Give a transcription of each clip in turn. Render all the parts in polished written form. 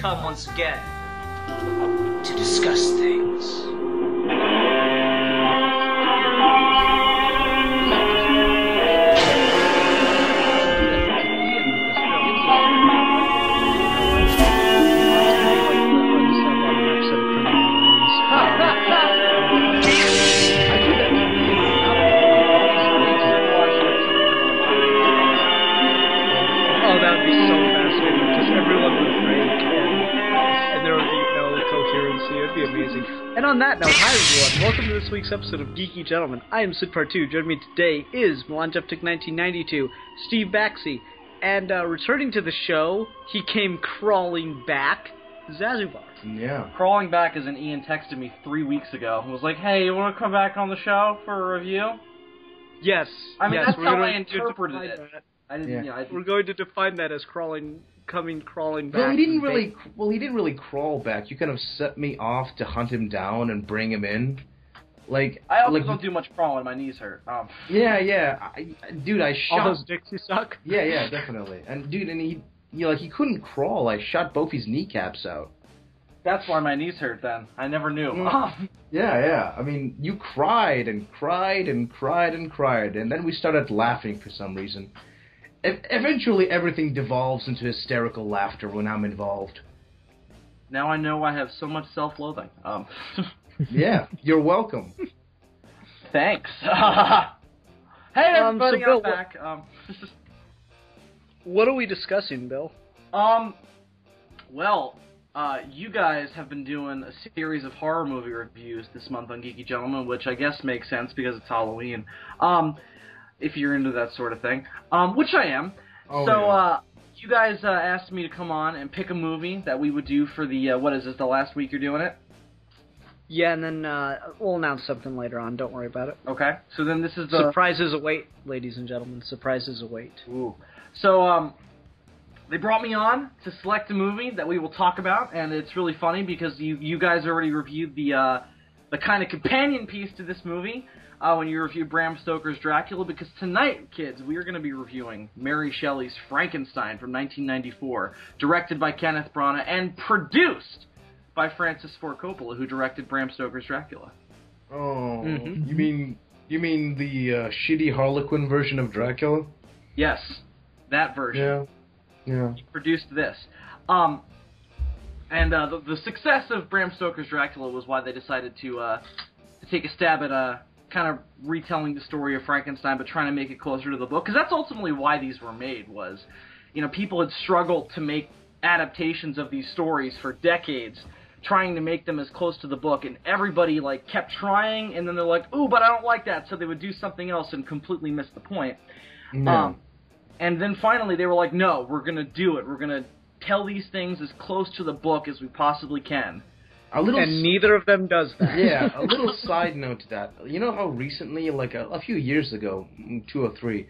come once again to discuss things. And on that note, hi everyone, welcome to this week's episode of Geeky Gentlemen. I am Sid Part 2. Joining me today is Melanjeptic1992, Steve Baxi, and returning to the show, he came crawling back, Zazubar. Yeah. Crawling back as in Ian texted me 3 weeks ago and was like, hey, you want to come back on the show for a review? Yes. I mean, yes, that's how I interpreted it. I didn't, we're going to define that as crawling back. Well, he didn't really crawl back. You kind of set me off to hunt him down and bring him in. Like I also don't do much crawling. My knees hurt. Yeah. I shot all those dicks you suck. Yeah, definitely. And dude, he couldn't crawl. I shot both his kneecaps out. That's why my knees hurt. Then I never knew. Yeah. I mean, you cried and cried and cried and cried, and then we started laughing for some reason. Eventually, everything devolves into hysterical laughter when I'm involved. Now I know I have so much self-loathing. Yeah, you're welcome. Thanks. Hey, everybody, so Bill, I'm back. What are we discussing, Bill? Well, you guys have been doing a series of horror movie reviews this month on Geeky Gentlemen, which I guess makes sense because it's Halloween. If you're into that sort of thing, which I am. You guys asked me to come on and pick a movie that we would do for the, what is this, the last week you're doing it? Yeah, and then we'll announce something later on. Don't worry about it. Okay, so then this is the... Surprises await, ladies and gentlemen. Surprises await. Ooh. So, they brought me on to select a movie that we will talk about, and it's really funny because you guys already reviewed the kind of companion piece to this movie, when you reviewed Bram Stoker's Dracula, because tonight, kids, we are going to be reviewing Mary Shelley's Frankenstein from 1994, directed by Kenneth Branagh and produced by Francis Ford Coppola, who directed Bram Stoker's Dracula. Oh, you mean the shitty Harlequin version of Dracula? Yes, that version. Yeah. He produced this. And the success of Bram Stoker's Dracula was why they decided to take a stab at kind of retelling the story of Frankenstein, but trying to make it closer to the book. Because that's ultimately why these were made, was, people had struggled to make adaptations of these stories for decades, trying to make them as close to the book, and everybody, kept trying, and then they're like, ooh, but I don't like that, so they would do something else and completely miss the point. No. And then finally they were like, no, we're going to do it. We're going to tell these things as close to the book as we possibly can. And neither of them does that. Yeah, a little side note to that. You know how recently, a few years ago, 2 or 3,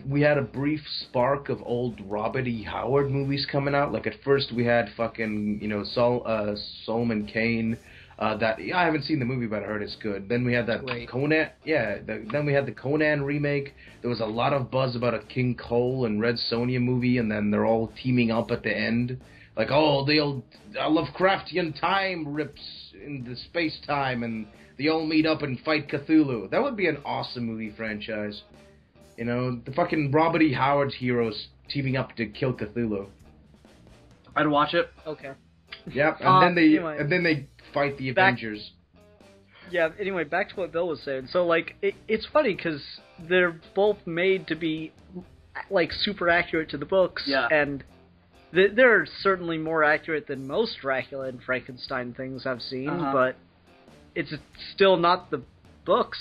we had a brief spark of old Robert E. Howard movies coming out? At first we had fucking, Solomon Kane. I haven't seen the movie, but I heard it's good. Then we had that Conan. Yeah, then we had the Conan remake. There was a lot of buzz about a King Cole and Red Sonja movie, and then they're all teaming up at the end. The old Lovecraftian time rips in the space-time, and they all meet up and fight Cthulhu. That would be an awesome movie franchise. The fucking Robert E. Howard's heroes teaming up to kill Cthulhu. I'd watch it. Okay. Yep, and then they fight the Avengers. Yeah, anyway, back to what Bill was saying. So, it's funny because they're both made to be, super accurate to the books. Yeah. And they're certainly more accurate than most Dracula and Frankenstein things I've seen, but it's still not the books.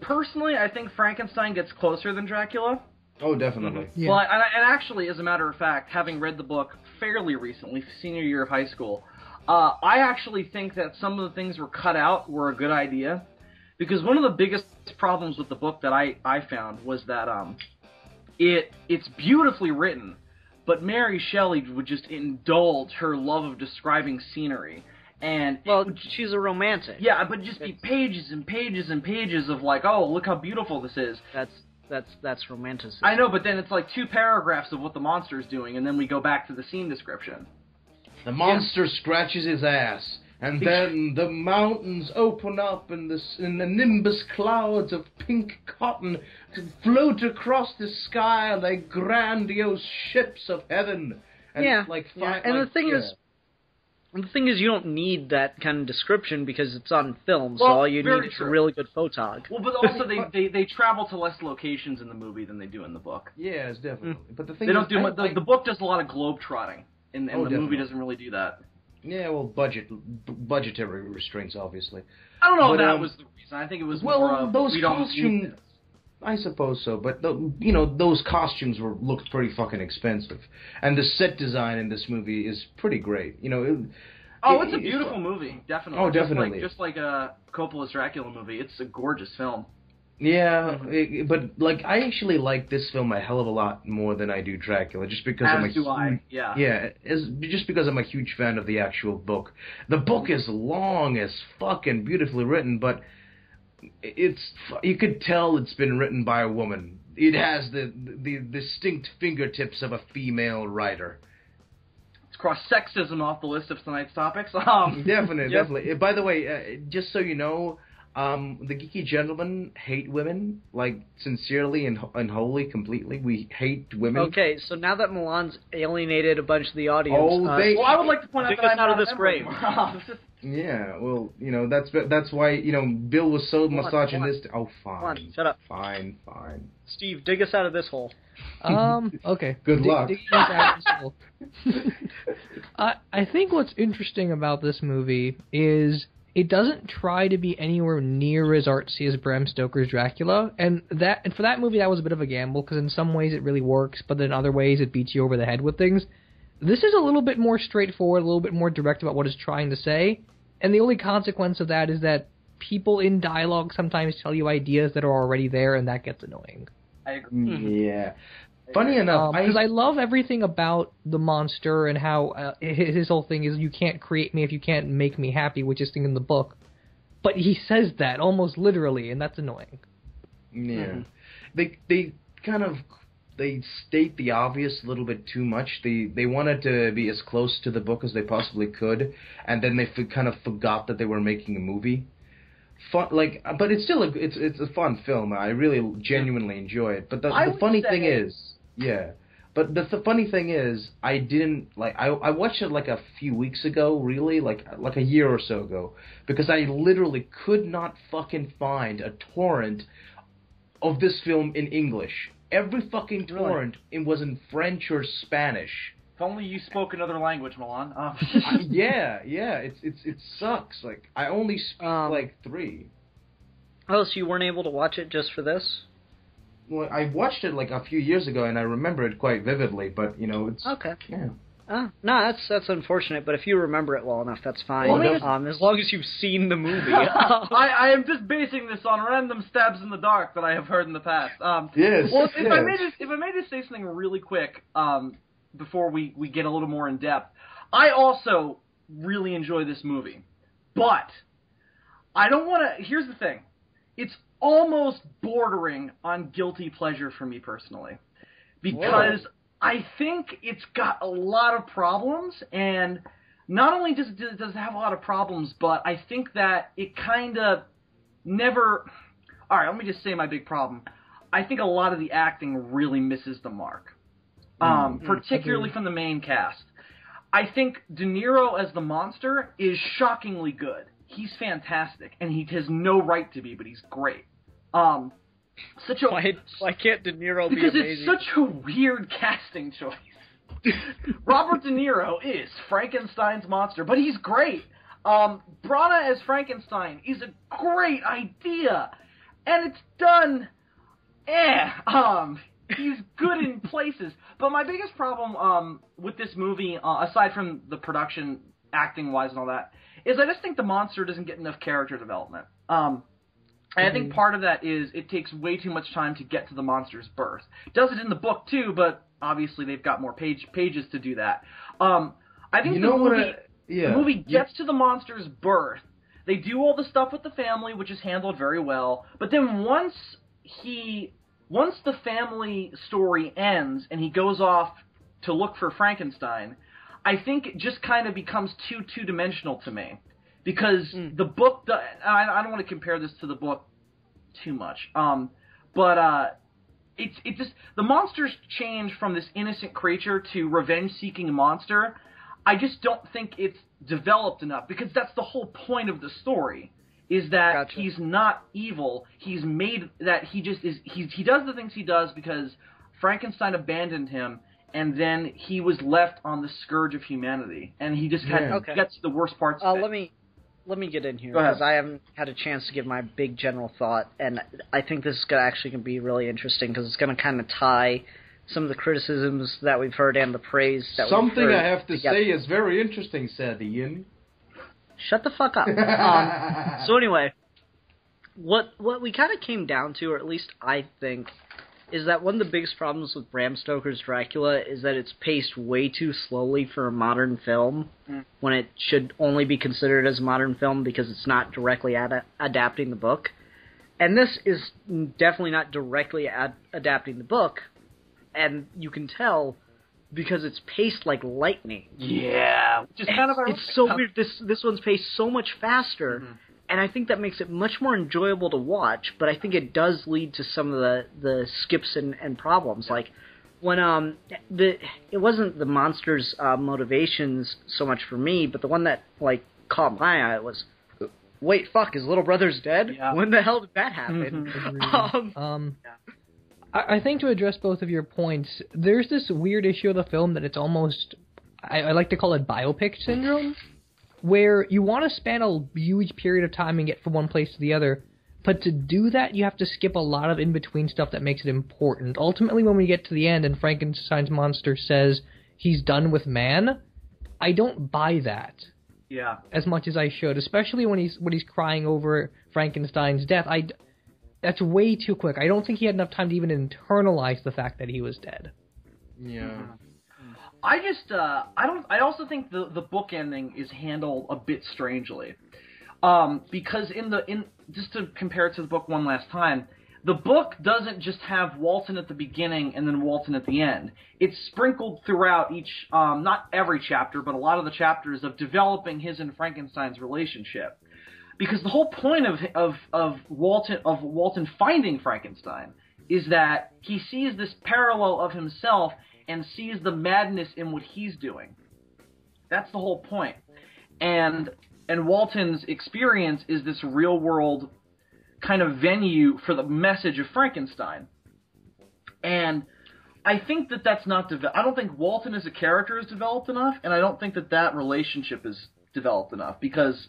Personally, I think Frankenstein gets closer than Dracula. Oh, definitely. Mm-hmm. Yeah. Well, and actually, as a matter of fact, having read the book fairly recently, senior year of high school, I actually think that some of the things were cut out were a good idea, because one of the biggest problems with the book that I found was that it's beautifully written, but Mary Shelley would just indulge her love of describing scenery. And she's a romantic. Yeah, but just be pages and pages and pages of oh, look how beautiful this is. That's romanticism. I know, but then it's 2 paragraphs of what the monster's doing, and then we go back to the scene description. The monster scratches his ass, and then the mountains open up, and the nimbus clouds of pink cotton float across the sky like grandiose ships of heaven. And And the thing is, you don't need that kind of description because it's on film, so all you need is a really good photog. Well, but also they travel to less locations in the movie than they do in the book. Yes, definitely. But the thing they don't do the book does a lot of globe trotting, and the movie doesn't really do that. Yeah, well, budgetary restraints, obviously. I don't know if that was the reason. I think it was those costumes. I suppose so, but those costumes looked pretty fucking expensive, and the set design in this movie is pretty great. It's a beautiful movie, definitely. Oh, definitely. Just like Coppola's Dracula movie, it's a gorgeous film. Yeah, but I actually like this film a hell of a lot more than I do Dracula, just because just because I'm a huge fan of the actual book. The book is long as fuck and beautifully written, but you could tell it's been written by a woman. It has the distinct fingertips of a female writer. Let's cross sexism off the list of tonight's topics. Definitely. By the way, just so you know, the Geeky Gentlemen hate women, sincerely and wholly, completely. We hate women. Okay, so now that Milan's alienated a bunch of the audience... I would like to point out that I'm out of this grave. Yeah, well, that's why, Bill was so misogynistic. Oh, fine. Come on, shut up. Fine. Steve, dig us out of this hole. Okay. Good luck. Dig us out of this hole. I think what's interesting about this movie is it doesn't try to be anywhere near as artsy as Bram Stoker's Dracula, and for that movie that was a bit of a gamble, because in some ways it really works, but then in other ways it beats you over the head with things. This is a little bit more straightforward, a little bit more direct about what it's trying to say, and the only consequence of that is that people in dialogue sometimes tell you ideas that are already there, and that gets annoying. I agree. Yeah. Funny enough, because I love everything about the monster and how his whole thing is, you can't create me if you can't make me happy, which is thing in the book. But he says that almost literally, and that's annoying. Yeah. They kind of... They state the obvious a little bit too much. They wanted to be as close to the book as they possibly could, and then they kind of forgot that they were making a movie. But it's still it's a fun film. I really genuinely enjoy it. But the funny thing is, But the funny thing is, I didn't I watched it a few weeks ago, really, like a year or so ago, because I literally could not fucking find a torrent of this film in English. Every fucking torrent it was in French or Spanish. If only you spoke another language, Milan. Yeah, it sucks. I only speak 3. Oh, so you weren't able to watch it just for this? Well, I watched it a few years ago, and I remember it quite vividly. But it's okay. Yeah. No, that's unfortunate, but if you remember it well enough, that's fine. Well, as long as you've seen the movie. I am just basing this on random stabs in the dark that I have heard in the past. Yes. Well, if I may just say something really quick before we get a little more in depth, I also really enjoy this movie, but I don't want to. Here's the thing: it's almost bordering on guilty pleasure for me personally, because I think it's got a lot of problems, and not only does it have a lot of problems, but I think that it kind of never... Alright, let me just say my big problem. I think a lot of the acting really misses the mark, particularly from the main cast. I think De Niro as the monster is shockingly good. He's fantastic, and he has no right to be, but he's great. Why can't De Niro be because amazing? It's such a weird casting choice. Robert De Niro is Frankenstein's monster, but he's great. Brana as Frankenstein is a great idea, and it's done. He's good in places, but my biggest problem with this movie, aside from the production, acting-wise and all that, is I just think the monster doesn't get enough character development. And I think part of that is it takes way too much time to get to the monster's birth. It does it in the book too, but obviously they've got more pages to do that. I think the movie gets to the monster's birth. They do all the stuff with the family, which is handled very well. But then once the family story ends and he goes off to look for Frankenstein, I think it just kind of becomes too two-dimensional to me. Because the book, I don't want to compare this to the book too much, but it just, the monsters change from this innocent creature to revenge-seeking monster. I just don't think it's developed enough, because that's the whole point of the story, is that he's not evil. He's made that he just is. He does the things he does because Frankenstein abandoned him, and then he was left on the scourge of humanity, and he just gets the worst parts of it. Let me get in here, because I haven't had a chance to give my big general thought, and I think this is actually going to be really interesting, because it's going to kind of tie some of the criticisms that we've heard and the praise that we've heard. Something I have to say is very interesting, said Ian. Shut the fuck up. So anyway, what we kind of came down to, or at least I think, is that one of the biggest problems with Bram Stoker's Dracula is that it's paced way too slowly for a modern film, when it should only be considered as a modern film because it's not directly adapting the book. And this is definitely not directly adapting the book, and you can tell because it's paced like lightning. Yeah, which is kind of it's so weird. This one's paced so much faster. And I think that makes it much more enjoyable to watch, but I think it does lead to some of the skips and problems. Like, when it wasn't the monster's motivations so much for me, but the one that, like, caught my eye was, wait, fuck, his little brother's dead? Yeah. When the hell did that happen? I think to address both of your points, there's this weird issue of the film that it's almost, I like to call it biopic syndrome, where you want to span a huge period of time and get from one place to the other, but to do that, you have to skip a lot of in-between stuff that makes it important. Ultimately, when we get to the end and Frankenstein's monster says he's done with man, I don't buy that. Yeah. As much as I should, especially when he's crying over Frankenstein's death. That's way too quick. I don't think he had enough time to even internalize the fact that he was dead. Yeah. I also think the book ending is handled a bit strangely, because just to compare it to the book one last time, the book doesn't just have Walton at the beginning and then Walton at the end. It's sprinkled throughout each, not every chapter, but a lot of the chapters of developing his and Frankenstein's relationship, because the whole point of Walton finding Frankenstein is that he sees this parallel of himself and sees the madness in what he's doing. That's the whole point. And Walton's experience is this real-world kind of venue for the message of Frankenstein. And I think that's not I don't think Walton as a character is developed enough, and I don't think that relationship is developed enough, because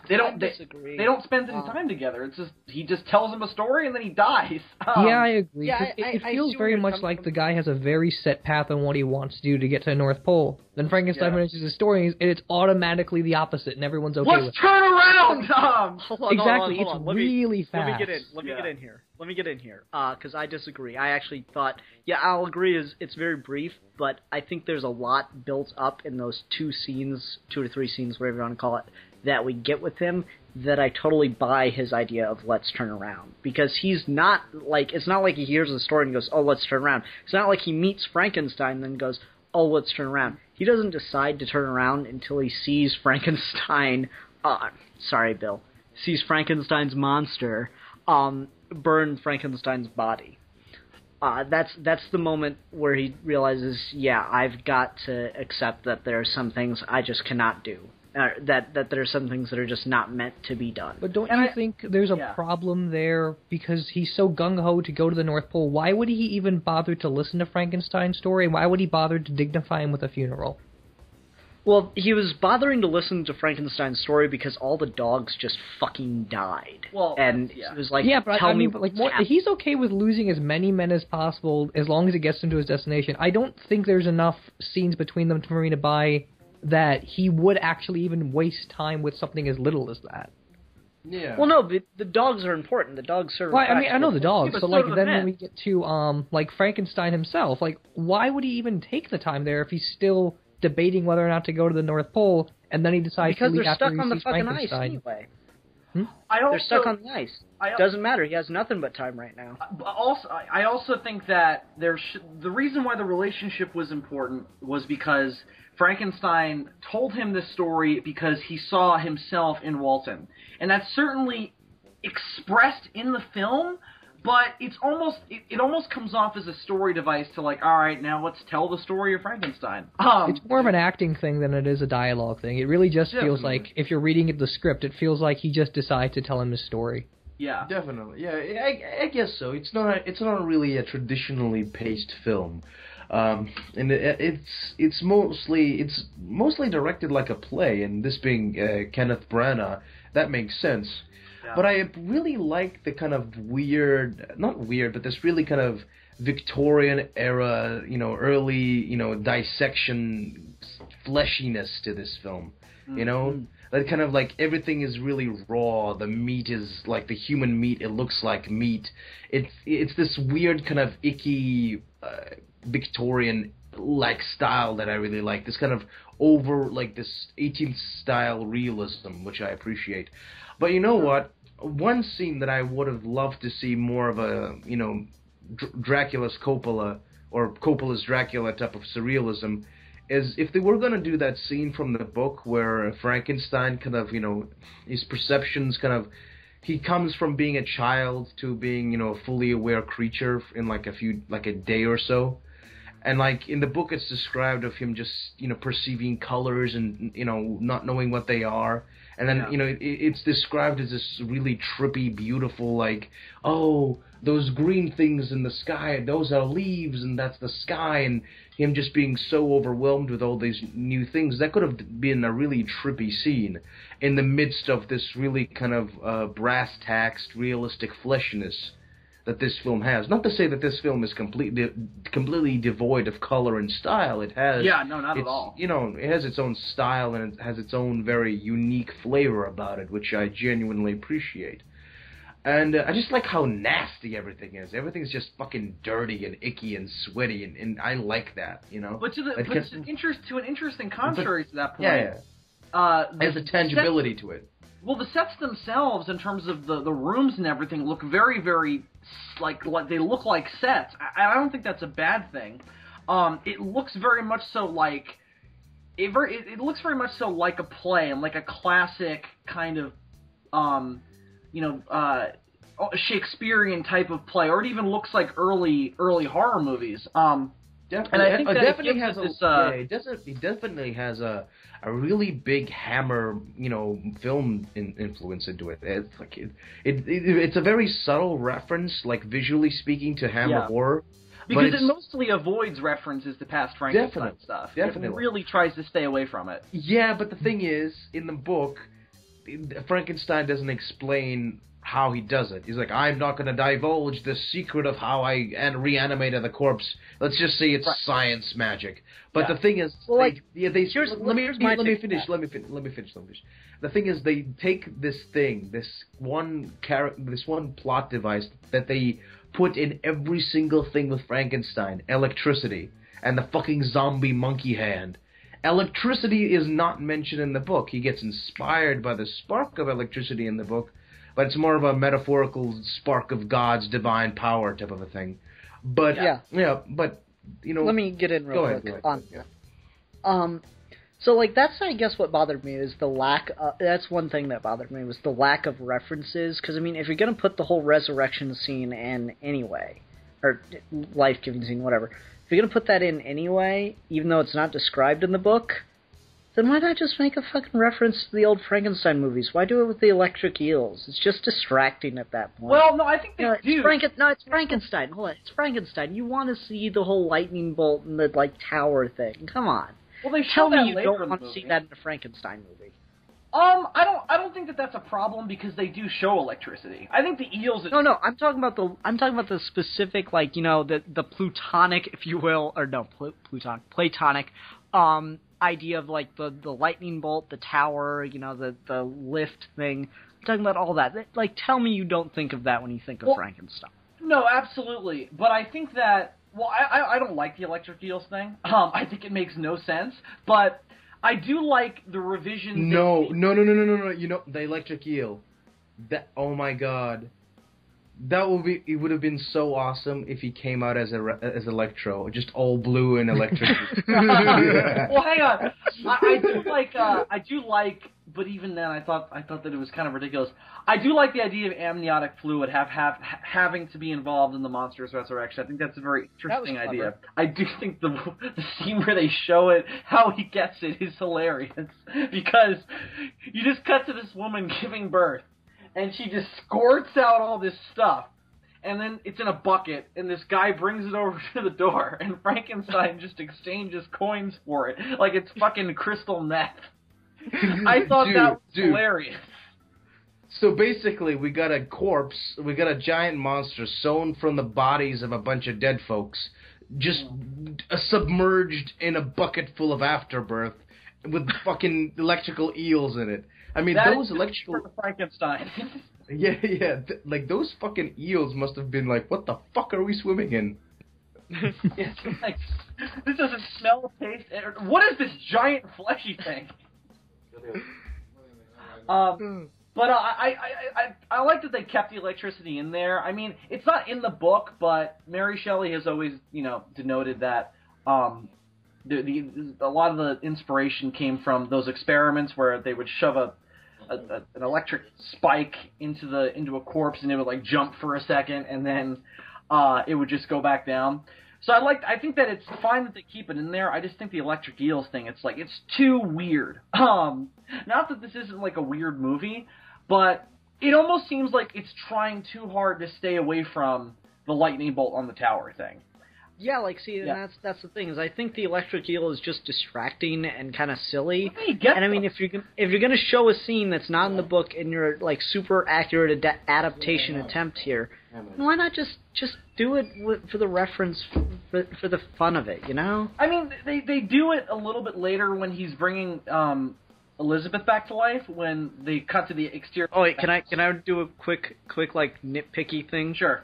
they don't spend any time together. It's just he just tells him a story and then he dies. Yeah, I agree. Yeah, it feels very much like the guy has a very set path on what he wants to do to get to the North Pole. Then Frankenstein finishes his story and it's automatically the opposite, and everyone's okay with it. Let's turn around! Exactly, it's really fast. Let me get in here, because I disagree. I actually thought, I'll agree, it's very brief, but I think there's a lot built up in those 2 or 3 scenes, whatever you want to call it, that we get with him, that I totally buy his idea of let's turn around. Because he's not, it's not like he hears the story and goes, oh, let's turn around. It's not like he meets Frankenstein and then goes, oh, let's turn around. He doesn't decide to turn around until he sees Frankenstein, sees Frankenstein's monster, burn Frankenstein's body. That's the moment where he realizes, I've got to accept that there are some things I just cannot do. That there are some things that are just not meant to be done. But don't you think there's a problem there, because he's so gung-ho to go to the North Pole? Why would he even bother to listen to Frankenstein's story? Why would he bother to dignify him with a funeral? Well, he was bothering to listen to Frankenstein's story because all the dogs just fucking died. Well, and he was like, he's okay with losing as many men as possible as long as it gets him to his destination. I don't think there's enough scenes between them for me to buy that he would actually even waste time with something as little as that. Yeah. Well, no, but the dogs are important. The dogs serve. Well, I know the dogs, but then when we get to Frankenstein himself, why would he even take the time there if he's still debating whether or not to go to the North Pole, and then he decides to leave after he sees Frankenstein? Ice anyway. They're stuck on the ice. Doesn't matter. He has nothing but time right now. I also think that the reason why the relationship was important was because Frankenstein told him this story because he saw himself in Walton. And that's certainly expressed in the film, but it almost comes off as a story device to like, all right, now let's tell the story of Frankenstein. It's more of an acting thing than it is a dialogue thing. It really just feels like, if you're reading the script, it feels like he just decided to tell him his story. Yeah, definitely. Yeah, I guess so. It's not really a traditionally paced film, and it's mostly directed like a play. And this being Kenneth Branagh, that makes sense. Yeah. But I really like the kind of not weird, but this really kind of Victorian era, early, dissection fleshiness to this film, That kind of like everything is really raw. The meat is like the human meat. It looks like meat. It's this weird kind of icky Victorian like style that I really like. This kind of this 18th style realism, which I appreciate. But you know what? One scene that I would have loved to see more of a Dracula's Coppola or Coppola's Dracula type of surrealism is if they were going to do that scene from the book where Frankenstein kind of, his perceptions kind of, he comes from being a child to being, a fully aware creature in like a day or so. And like in the book it's described of him just, perceiving colors and, not knowing what they are. And then, it's described as this really trippy, beautiful, like, oh, those green things in the sky, those are leaves, and that's the sky, and him just being so overwhelmed with all these new things. That could have been a really trippy scene in the midst of this really kind of brass-taxed, realistic fleshiness that this film has. Not to say that this film is completely devoid of color and style. It has... Yeah, no, not at all. It has its own style and it has its own very unique flavor about it, which I genuinely appreciate. And I just like how nasty everything is. Everything's just fucking dirty and icky and sweaty, and I like that, But to an interesting contrary to that point... Yeah. There's a tangibility to it. Well, the sets themselves, in terms of the rooms and everything, look very, very like they look like sets. I don't think that's a bad thing. It looks very much so like it looks very much so like a play and like a classic kind of Shakespearean type of play, or it even looks like early horror movies. Definitely, and I think that it definitely has a really big Hammer, film influence into it. It's like it's a very subtle reference, like visually speaking, to Hammer horror. Because it mostly avoids references to past Frankenstein stuff. Definitely. It really tries to stay away from it. Yeah, but the thing is, in the book, Frankenstein doesn't explain how he does it. He's like, I'm not going to divulge the secret of how I reanimated the corpse. Let's just say it's science magic. But the thing is, let me finish. The thing is, they take this thing, this one plot device that they put in every single thing with Frankenstein, electricity, and the fucking zombie monkey hand. Electricity is not mentioned in the book. He gets inspired by the spark of electricity in the book, but it's more of a metaphorical spark of God's divine power type of a thing. But but let me get in real quick. Go ahead. So like that's I guess what bothered me is the lack. That's one thing that bothered me was the lack of references. Because I mean, if you're gonna put the whole resurrection scene in anyway, or life-giving scene, whatever, if you're gonna put that in anyway, even though it's not described in the book, then why not just make a fucking reference to the old Frankenstein movies? Why do it with the electric eels? It's just distracting at that point. Well, no, I think they do. It's Frankenstein. Hold on, it's Frankenstein. You want to see the whole lightning bolt and the tower thing? Come on. Well, they tell me you later don't want to see that in a Frankenstein movie. I don't think that that's a problem because they do show electricity. I think the eels. No, I'm talking about the specific the plutonic, if you will, or no, platonic idea of like the lightning bolt, the tower, the lift thing. I'm talking about all that. Like, tell me you don't think of that when you think of Frankenstein. No, absolutely. But I think that I don't like the electric eels thing. I think it makes no sense. But I do like the revisions. No. The electric eel Oh my god. It would have been so awesome if he came out as Electro, just all blue and electric. Well, hang on. I do like, but even then, I thought that it was kind of ridiculous. I do like the idea of amniotic fluid having to be involved in the monster's resurrection. I think that's a very interesting idea. I do think the scene where they show it, how he gets it, is hilarious because you just cut to this woman giving birth. And she just squirts out all this stuff. And then it's in a bucket, and this guy brings it over to the door, and Frankenstein just exchanges coins for it, like it's fucking crystal meth. I thought that was hilarious. So basically, we got a giant monster sewn from the bodies of a bunch of dead folks, just submerged in a bucket full of afterbirth, with fucking electrical eels in it. I mean, those electrical... Frankenstein. Yeah. Like, those fucking eels must have been like, what the fuck are we swimming in? It's like, this doesn't smell, taste... What is this giant fleshy thing? But I like that they kept the electricity in there. I mean, it's not in the book, but Mary Shelley has always, denoted that... a lot of the inspiration came from those experiments where they would shove an electric spike into a corpse and it would like jump for a second and then it would just go back down. So I think that it's fine that they keep it in there. I just think the electric eels thing, it's too weird. Not that this isn't like a weird movie, but it almost seems like it's trying too hard to stay away from the lightning bolt on the tower thing. Yeah, and that's the thing, is I think the electric eel is just distracting and kind of silly. And I mean, if you're gonna show a scene that's not in the book and you're like super accurate adaptation attempt here, why not just do it for the reference, for the fun of it, you know? I mean, they do it a little bit later when he's bringing Elizabeth back to life, when they cut to the exterior. Oh wait, can I do a quick like nitpicky thing? Sure.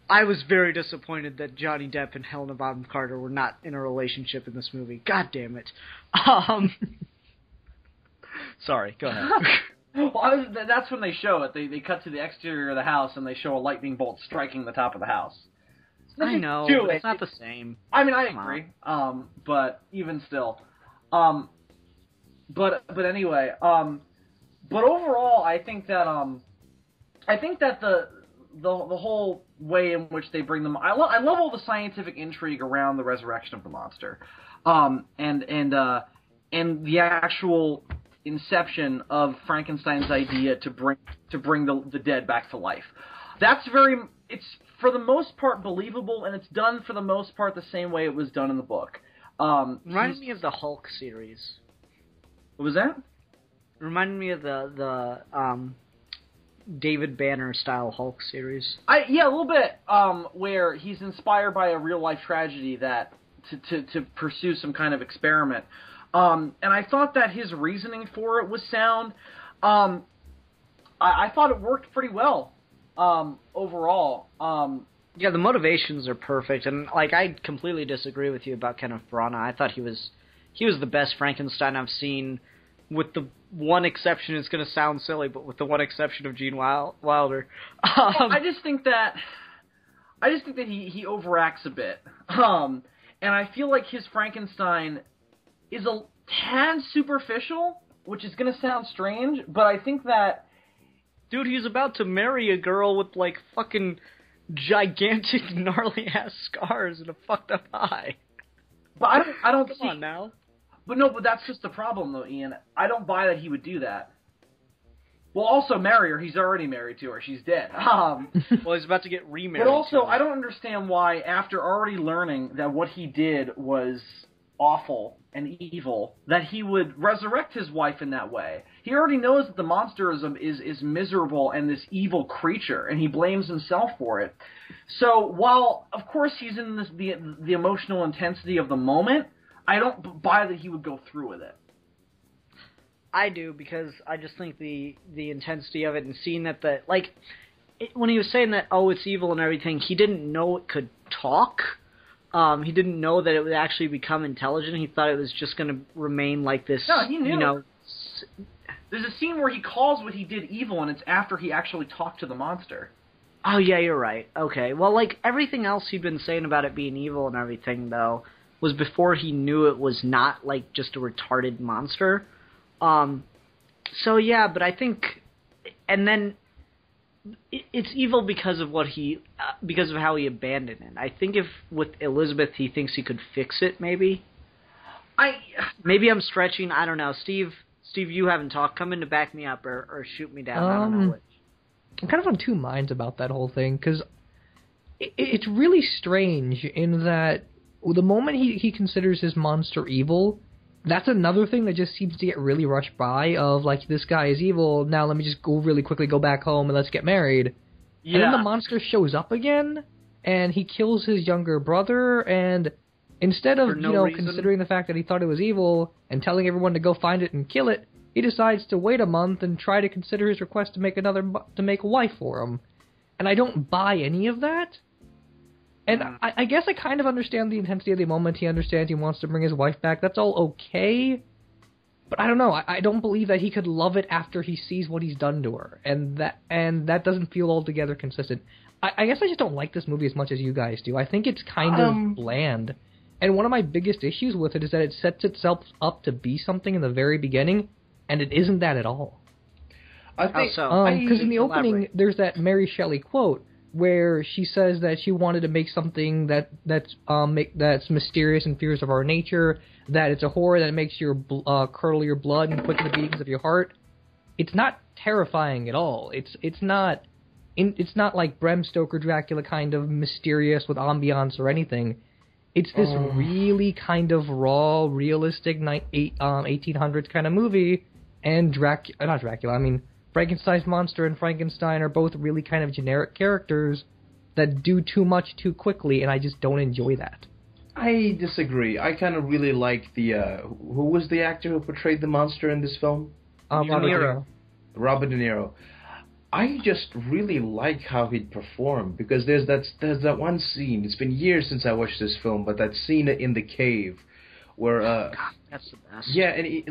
I was very disappointed that Johnny Depp and Helena Bonham Carter were not in a relationship in this movie. God damn it. Sorry, go ahead. Well, that's when they show it. They cut to the exterior of the house and they show a lightning bolt striking the top of the house. I know, but it's not the same. I mean, I agree. But even still. But anyway, but overall, I think that the whole way in which they bring them, I love all the scientific intrigue around the resurrection of the monster, and the actual inception of Frankenstein's idea to bring the dead back to life. It's for the most part believable, and it's done for the most part the same way it was done in the book. Reminds me of the Hulk series. What was that? Reminded me of the David Banner style Hulk series. Yeah, a little bit. Where he's inspired by a real life tragedy that to pursue some kind of experiment. And I thought that his reasoning for it was sound. I thought it worked pretty well overall. Yeah, the motivations are perfect, and like I completely disagree with you about Kenneth Branagh. I thought he was the best Frankenstein I've seen, with the one exception, it's going to sound silly, but with the one exception of Gene Wilder. I just think that he overacts a bit. And I feel like his Frankenstein is a tad superficial, which is going to sound strange, but I think that... Dude, he's about to marry a girl with, like, fucking gigantic, gnarly-ass scars and a fucked-up eye. But I don't Come on now. But no, but that's just the problem, though, Ian. I don't buy that he would do that. Well, also marry her. He's already married to her. She's dead. Well, he's about to get remarried. But also, I don't understand why, after already learning that what he did was awful and evil, that he would resurrect his wife in that way. He already knows that the monster is miserable and this evil creature, and he blames himself for it. So, while, of course, he's in the emotional intensity of the moment, I don't buy that he would go through with it. I do, because I just think the intensity of it, and seeing that when he was saying that, oh, it's evil and everything, he didn't know it could talk. He didn't know that it would actually become intelligent. He thought it was just going to remain like this. No, he knew. There's a scene where he calls what he did evil, and it's after he actually talked to the monster. Oh, yeah, you're right. Okay. Well, like, everything else he'd been saying about it being evil and everything, though, was before he knew it was not, like, just a retarded monster. So, yeah, but I think... And then... It's evil because of because of how he abandoned it. I think if with Elizabeth he thinks he could fix it, maybe. Maybe I'm stretching. I don't know. Steve, you haven't talked. Come in to back me up or shoot me down. I don't know which. I'm kind of on two minds about that whole thing because it's really strange in that the moment he considers his monster evil, that's another thing that just seems to get really rushed by of, like, this guy is evil, now let me just really quickly go back home and let's get married. Yeah. And then the monster shows up again, and he kills his younger brother, and instead of, considering the fact that he thought it was evil and telling everyone to go find it and kill it, he decides to wait a month and try to consider his request to make a wife for him. And I don't buy any of that. And I guess I kind of understand the intensity of the moment. He understands he wants to bring his wife back. That's all okay. But I don't know. I don't believe that he could love it after he sees what he's done to her. And that doesn't feel altogether consistent. I guess I just don't like this movie as much as you guys do. I think it's kind of bland. And one of my biggest issues with it is that it sets itself up to be something in the very beginning, and it isn't that at all. I think because in the opening, there's that Mary Shelley quote, where she says that she wanted to make something that's mysterious and fierce of our nature, that it's a horror that makes your curdle your blood and quicken the beatings of your heart. It's not terrifying at all. It's not like Bram Stoker Dracula kind of mysterious with ambiance or anything. It's this really kind of raw, realistic 1800s kind of movie, and Frankenstein's monster and Frankenstein are both really kind of generic characters that do too much too quickly, and I just don't enjoy that. I disagree. I kind of really like the... who was the actor who portrayed the monster in this film? Robert De Niro. I just really like how he performed, because there's that one scene. It's been years since I watched this film, but that scene in the cave where... God, that's the best. Yeah, and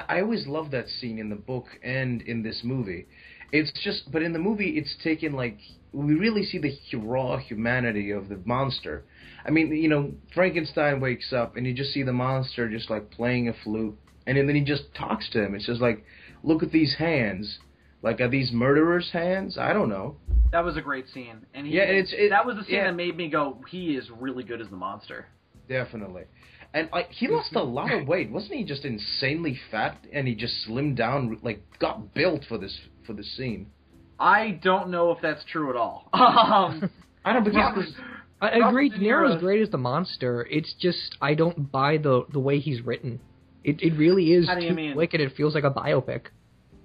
I always love that scene in the book and in this movie. It's just, but in the movie, it's taken, like, we really see the raw humanity of the monster. I mean, Frankenstein wakes up and you just see the monster just, like, playing a flute, and then he just talks to him. It's just like, look at these hands. Like, are these murderers' hands? I don't know. That was a great scene. And that was the scene that made me go, he is really good as the monster. Definitely. And he lost a lot of weight. Wasn't he just insanely fat, and he just slimmed down, like, got built for this scene? I don't know if that's true at all. I don't because I agree. De Niro's great as the monster. It's just I don't buy the way he's written. It really is too quick, and it feels like a biopic.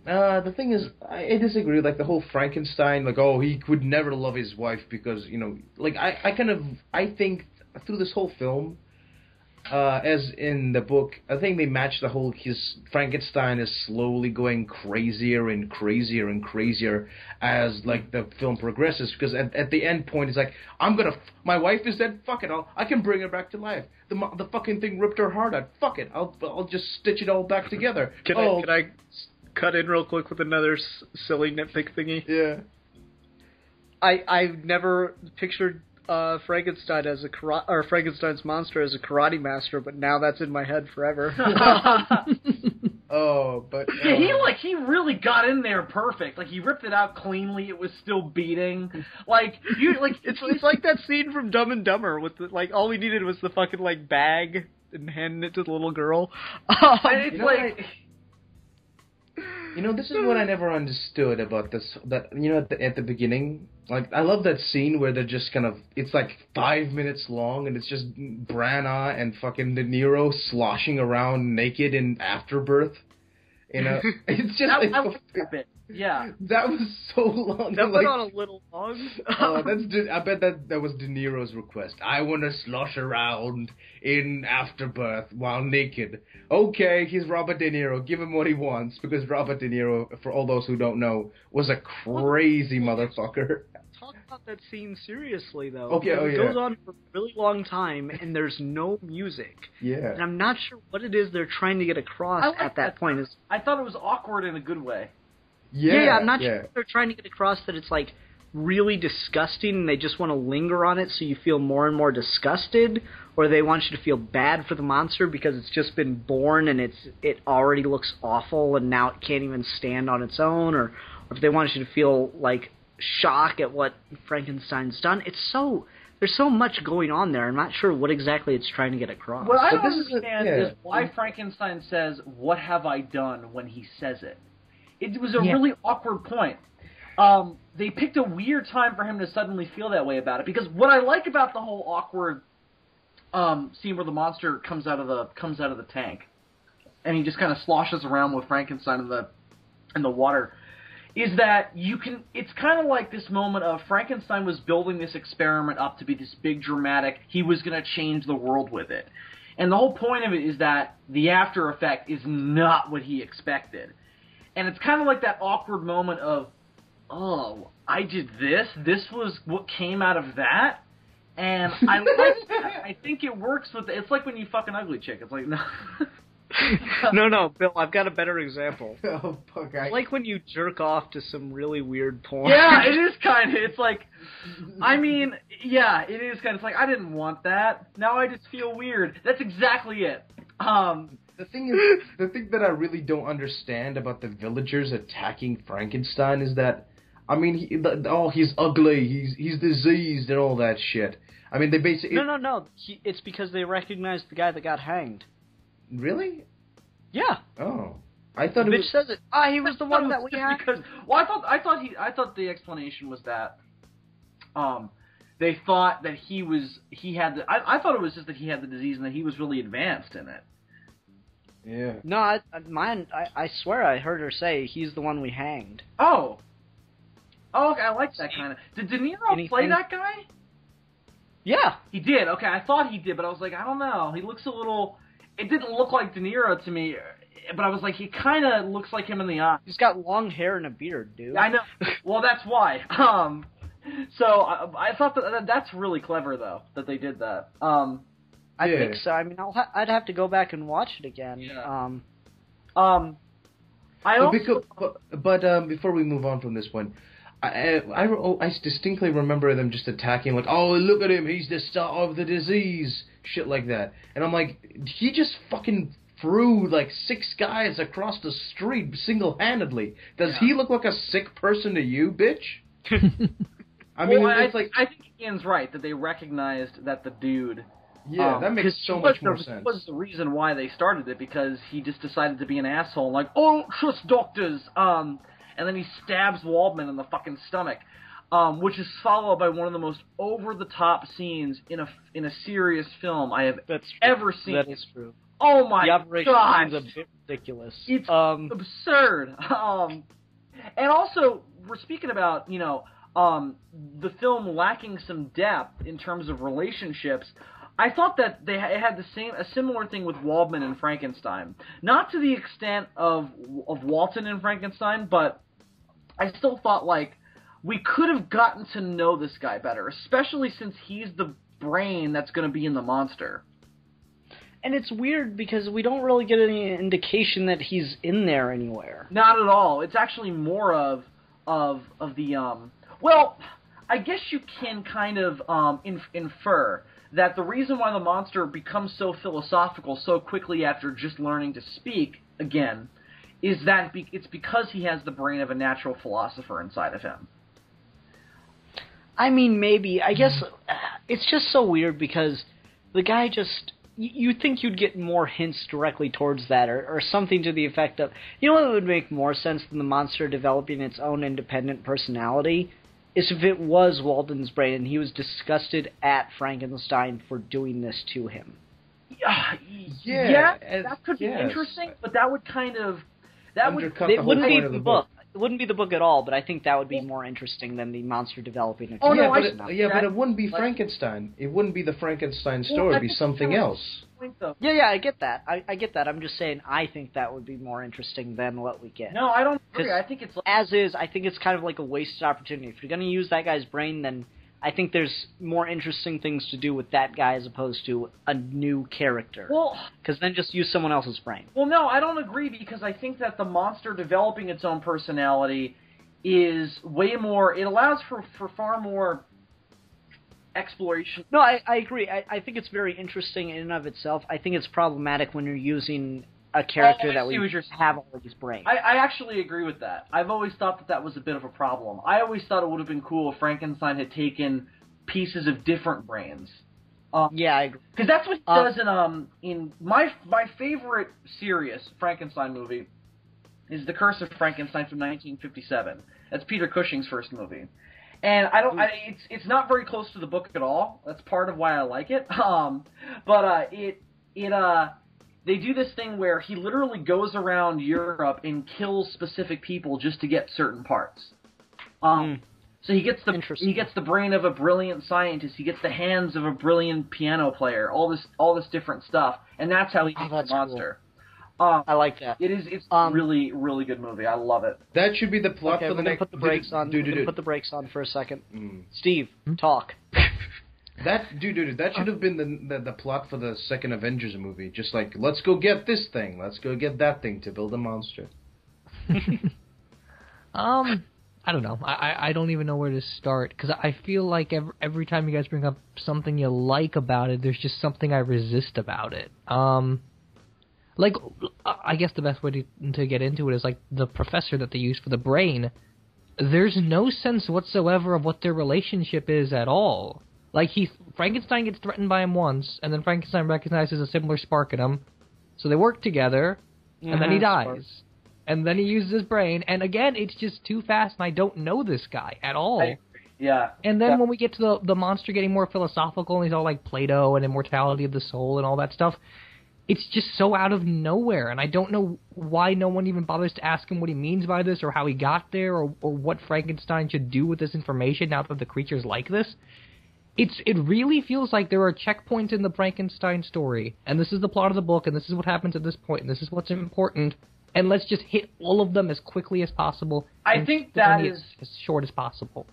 The thing is, I disagree. Like, the whole Frankenstein, like, he could never love his wife because, like, I think through this whole film, as in the book, I think they match the whole, his Frankenstein is slowly going crazier and crazier and crazier as, like, the film progresses, because at the end point, it's like, my wife is dead, fuck it, I can bring her back to life. The fucking thing ripped her heart out, fuck it, I'll just stitch it all back together. Can I cut in real quick with another silly nitpick thingy? Yeah. I've never pictured Frankenstein as Frankenstein's monster as a karate master, but now that's in my head forever. But he really got in there perfect. Like, he ripped it out cleanly. It was still beating. It's like that scene from Dumb and Dumber with all we needed was the fucking bag and handing it to the little girl. This is what I never understood about this. That at the beginning, I love that scene where they're just kind of, it's like 5 minutes long, and it's just Branagh and fucking De Niro sloshing around naked in Afterbirth. It's just I like that bit. Yeah, that was so long. That went on a little long. I bet that was De Niro's request. I want to slosh around in Afterbirth while naked. Okay, he's Robert De Niro. Give him what he wants, because Robert De Niro, for all those who don't know, was a crazy motherfucker. talk about that scene seriously, though. Okay, It goes on for a really long time, and there's no music. Yeah. And I'm not sure what it is they're trying to get across at that point. I thought it was awkward in a good way. Yeah, I'm not sure if they're trying to get across that it's, like, really disgusting and they just want to linger on it so you feel more and more disgusted, or they want you to feel bad for the monster because it's just been born and it already looks awful and now it can't even stand on its own, or if they want you to feel, like, shock at what Frankenstein's done. There's so much going on there. I'm not sure what exactly it's trying to get across. What I don't understand is why Frankenstein says, "What have I done?" when he says it. It was a really awkward point. They picked a weird time for him to suddenly feel that way about it, because what I like about the whole awkward scene where the monster comes out of the tank and he just kind of sloshes around with Frankenstein in the water, is that it's kind of like this moment of Frankenstein was building this experiment up to be this big dramatic, he was going to change the world with it. And the whole point of it is that the after effect is not what he expected. And it's kind of like that awkward moment of, oh, I did this? This was what came out of that? And I like that. I think it works with it's like when you fuck an ugly chick. It's like, no. No, Bill, I've got a better example. Oh, fuck. It's like when you jerk off to some really weird porn. Yeah, it is kind of. It's like, I mean, yeah, it is kind of. It's like, I didn't want that. Now I just feel weird. That's exactly it. The thing that I really don't understand about the villagers attacking Frankenstein is that, I mean, he's ugly, he's diseased, and all that shit. I mean, they basically... No. It's because they recognized the guy that got hanged. Really? Yeah. Oh, I thought the bitch says it. He was the one that we had. Well, I thought the explanation was that, they thought that I thought it was just that he had the disease and that he was really advanced in it. Yeah. No, I swear I heard her say he's the one we hanged. Oh, okay, I like that kind of. Did De Niro play that guy? Yeah. He did, okay, I thought he did, but I was like, I don't know, he looks a little... It didn't look like De Niro to me, but I was like, he kind of looks like him in the eye. He's got long hair and a beard, dude. I know, well, that's why. So, I thought that's really clever, though, that they did that. I think so. I mean, I'd have to go back and watch it again. Yeah. But before we move on from this one, I distinctly remember them just attacking, like, oh, look at him, he's the star of the disease, shit like that. And I'm like, he just fucking threw, like, 6 guys across the street single-handedly. Does he look like a sick person to you, bitch? I mean, it's like... I think Ian's right, that they recognized that the dude... Yeah, that makes so much more sense. Was the reason why they started it, because he just decided to be an asshole, like, oh, don't trust doctors, and then he stabs Waldman in the fucking stomach, which is followed by one of the most over-the-top scenes in a serious film I have ever seen. That is true. Oh my god! The operation is a bit ridiculous. It's absurd. And also, we're speaking about, the film lacking some depth in terms of relationships. I thought that it had a similar thing with Waldman and Frankenstein. Not to the extent of Walton and Frankenstein, but I still thought, like, we could have gotten to know this guy better, especially since he's the brain that's going to be in the monster. And it's weird because we don't really get any indication that he's in there anywhere. Not at all. It's actually more of the well, I guess you can kind of infer that the reason why the monster becomes so philosophical so quickly after just learning to speak again is that it's because he has the brain of a natural philosopher inside of him. I mean, maybe. I guess it's just so weird because the guy just... You'd think you'd get more hints directly towards that, or something to the effect of... You know what would make more sense than the monster developing its own independent personality? Is if it was Walden's brain and he was disgusted at Frankenstein for doing this to him. Yeah, that could be interesting, but that would kind of... It wouldn't be the book. It wouldn't be the book at all, but I think that would be more interesting than the monster developing a but it wouldn't be Frankenstein. It wouldn't be the Frankenstein story. It'd be something else. think so. Yeah, I get that. I get that. I'm just saying I think that would be more interesting than what we get. No, I don't agree. I think it's as is. I think it's kind of like a wasted opportunity. If you're going to use that guy's brain, then I think there's more interesting things to do with that guy as opposed to a new character. Well, because then just use someone else's brain. Well, no, I don't agree because I think that the monster developing its own personality is way more. It allows for far more exploration. No, I agree. I think it's very interesting in and of itself. I think it's problematic when you're using a character that we have already brain. I actually agree with that. I've always thought that was a bit of a problem. I always thought it would have been cool if Frankenstein had taken pieces of different brains. Yeah, I agree. Because that's what he does in my favorite serious Frankenstein movie is The Curse of Frankenstein from 1957. That's Peter Cushing's first movie. And it's not very close to the book at all. That's part of why I like it. They do this thing where he literally goes around Europe and kills specific people just to get certain parts. So he gets the brain of a brilliant scientist. He gets the hands of a brilliant piano player. All this different stuff, and that's how he makes the monster. Cool. I like that. It's really, really good movie. I love it. That should be the plot for the next... Put the brakes on. Put the brakes on for a second. Steve, talk. That should have been the plot for the second Avengers movie. Just like, let's go get this thing, let's go get that thing to build a monster. I don't know. I don't even know where to start because I feel like every time you guys bring up something you like about it, there's just something I resist about it. Like, I guess the best way to get into it is like the professor that they use for the brain. There's no sense whatsoever of what their relationship is at all. Like, Frankenstein gets threatened by him once, and then Frankenstein recognizes a similar spark in him. So they work together, and then he dies. Spark. And then he uses his brain, and again, it's just too fast, and I don't know this guy at all. Yeah. And then when we get to the monster getting more philosophical, and he's all like Plato and immortality of the soul and all that stuff, it's just so out of nowhere, and I don't know why no one even bothers to ask him what he means by this, or how he got there, or what Frankenstein should do with this information now that the creature's like this. It really feels like there are checkpoints in the Frankenstein story, and this is the plot of the book, and this is what happens at this point, and this is what's important, and let's just hit all of them as quickly as possible. I think that is as short as possible.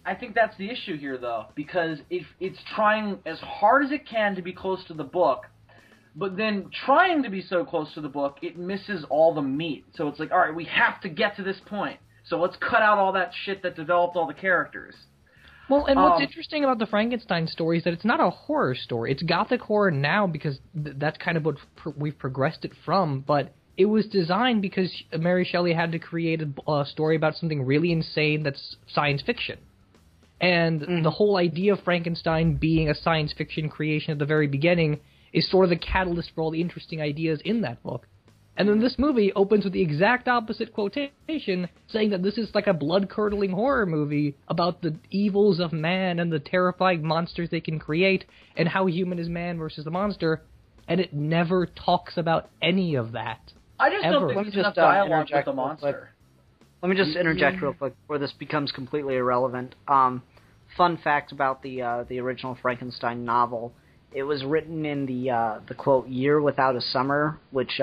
I think that's the issue here, though, because it's trying as hard as it can to be close to the book, but then trying to be so close to the book, it misses all the meat. So it's like, all right, we have to get to this point, so let's cut out all that shit that developed all the characters. Well, and what's interesting about the Frankenstein story is that it's not a horror story. It's gothic horror now because that's kind of what we've progressed it from, but it was designed because Mary Shelley had to create a story about something really insane that's science fiction. And the whole idea of Frankenstein being a science fiction creation at the very beginning is sort of the catalyst for all the interesting ideas in that book. And then this movie opens with the exact opposite quotation, saying that this is like a blood-curdling horror movie about the evils of man and the terrifying monsters they can create, and how human is man versus the monster, and it never talks about any any of that. I just don't think there's enough dialogue with the monster. Let me just interject real quick before this becomes completely irrelevant. Fun fact about the original Frankenstein novel: it was written in the quote year without a summer, which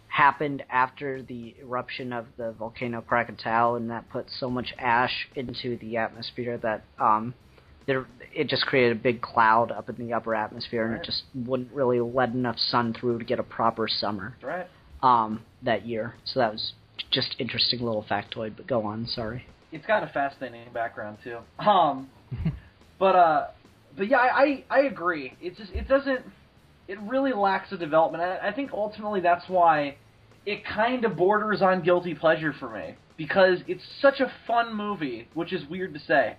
happened after the eruption of the volcano Krakatoa, and that put so much ash into the atmosphere that it just created a big cloud up in the upper atmosphere, and it just wouldn't really let enough sun through to get a proper summer that year. So that was just interesting little factoid, but go on, sorry. It's got a fascinating background, too. But yeah, I agree. It really lacks a development. I think ultimately that's why it kind of borders on guilty pleasure for me, because it's such a fun movie, which is weird to say.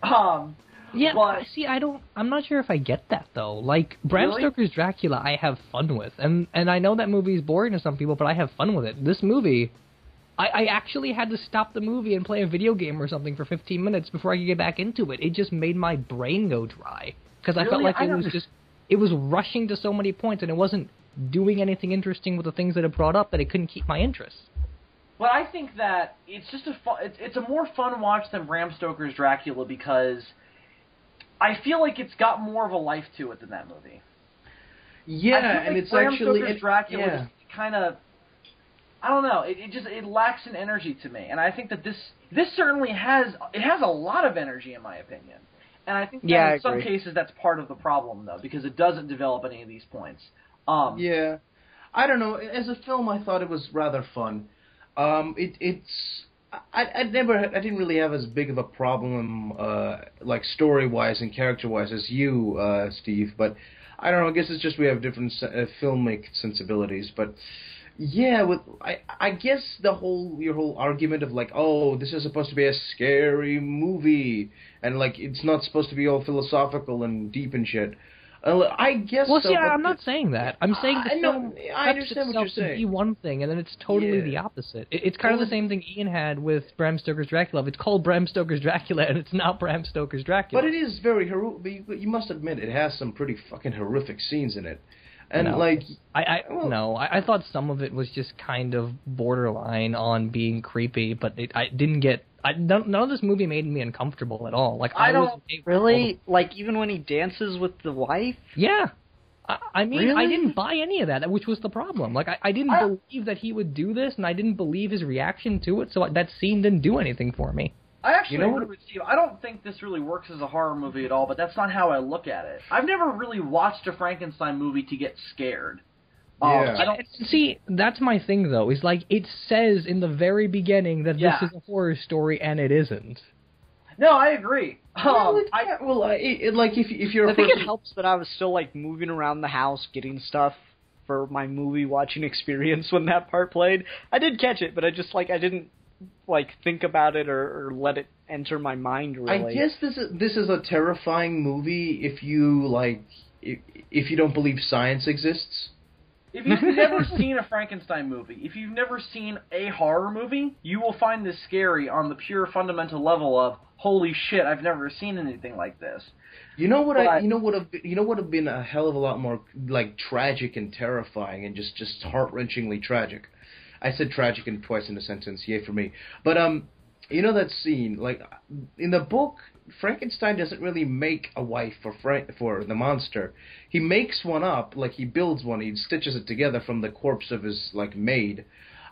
Yeah, but see, I'm not sure if I get that, though. Like, Bram Stoker's Dracula I have fun with, and I know that movie is boring to some people, but I have fun with it. This movie, I actually had to stop the movie and play a video game or something for 15 minutes before I could get back into it. It just made my brain go dry, because I felt like it was rushing to so many points, and it wasn't doing anything interesting with the things that it brought up that it couldn't keep my interest. But I think that it's just it's a more fun watch than Bram Stoker's Dracula, because I feel like it's got more of a life to it than that movie. Yeah, I feel and like it's Bram actually Stoker's Dracula yeah. just kind of, I don't know, it lacks an energy to me, and I think that this certainly has a lot of energy in my opinion, and I think that in some cases that's part of the problem though, because it doesn't develop any of these points. Yeah, I don't know. As a film, I thought it was rather fun. I didn't really have as big of a problem, like story-wise and character-wise as you, Steve. But I don't know. I guess it's just we have different filmic sensibilities. But yeah, I guess your whole argument of like, oh, this is supposed to be a scary movie, and like it's not supposed to be all philosophical and deep and shit. I guess. Well, so, see, but I'm not saying that. I'm saying the film I understand what you're itself to saying. be one thing, and then it's totally the opposite. It's kind of the same thing Ian had with Bram Stoker's Dracula. It's called Bram Stoker's Dracula, and it's not Bram Stoker's Dracula. But it is very horrific. You must admit, it has some pretty fucking horrific scenes in it. And I thought some of it was just kind of borderline on being creepy, but none of this movie made me uncomfortable at all. Like I don't really like even when he dances with the wife. Yeah, I mean, really? I didn't buy any of that, which was the problem. Like I didn't believe that he would do this, and I didn't believe his reaction to it. So that scene didn't do anything for me. I actually agree with you. I don't think this really works as a horror movie at all, but that's not how I look at it. I've never really watched a Frankenstein movie to get scared. Yeah. See, that's my thing, though. Is like it says in the very beginning that this is a horror story, and it isn't. No, I agree. If you're, I think it helps that I was still like moving around the house, getting stuff for my movie watching experience when that part played. I did catch it, but I didn't like think about it or let it enter my mind. Really, I guess this is a terrifying movie if you if you don't believe science exists. If you've never seen a Frankenstein movie, if you've never seen a horror movie, you will find this scary on the pure fundamental level of holy shit, I've never seen anything like this. You know what would have been a hell of a lot more like tragic and terrifying and just heart-wrenchingly tragic. I said tragic twice in a sentence, yay for me. But you know that scene, like in the book, Frankenstein doesn't really make a wife for the monster. He makes one up, like he builds one. He stitches it together from the corpse of his like maid,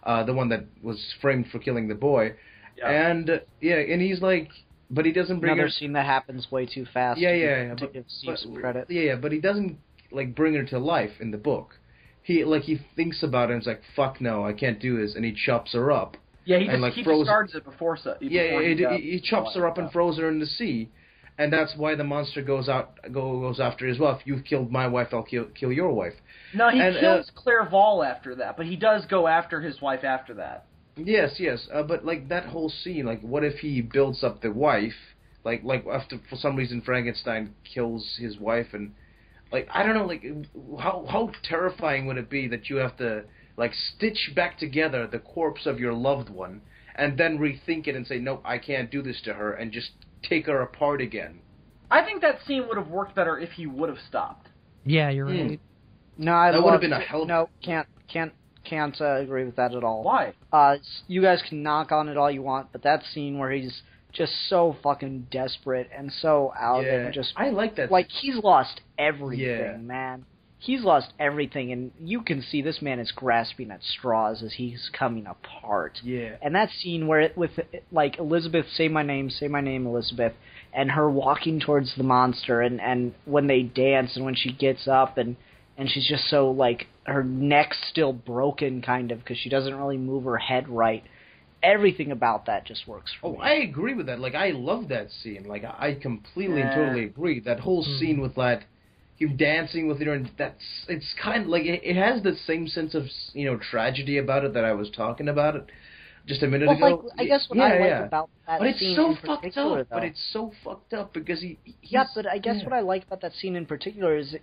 the one that was framed for killing the boy. Yeah. And he's like, but he doesn't bring another her. Scene that happens way too fast. Yeah. To give Steve some credit. Yeah, but he doesn't like bring her to life in the book. He thinks about it and it's like, fuck no, I can't do this, and he chops her up. Yeah, he discards it before. He chops her up and throws her in the sea, and that's why the monster goes after her as well. If you've killed my wife, I'll kill your wife. No, he kills Clairval after that, but he does go after his wife after that. Yes, but like that whole scene, like what if he builds up the wife, like after for some reason Frankenstein kills his wife, and like I don't know, like how terrifying would it be that you have to like stitch back together the corpse of your loved one and then rethink it and say, nope, I can't do this to her, and just take her apart again. I think that scene would have worked better if he would have stopped. Yeah, you're right. No, that would have been a hell of No, can't agree with that at all. Why? You guys can knock on it all you want, but that scene where he's just so fucking desperate and so out of it, and just I like that. Like he's lost everything, man. He's lost everything, and you can see this man is grasping at straws as he's coming apart. Yeah. And that scene where with like Elizabeth, say my name, Elizabeth, and her walking towards the monster, and when they dance, and when she gets up, and she's just so like her neck's still broken, kind of, because she doesn't really move her head right. Everything about that just works for me. I agree with that. Like I love that scene. Like I completely and totally agree. That whole scene with that. Him dancing with her, and it's kind of like it has the same sense of tragedy about it that I was talking about it just a minute ago. Like, I guess what I like about that but scene it's so in fucked particular, up. though. But it's so fucked up because he's but I guess what I like about that scene in particular is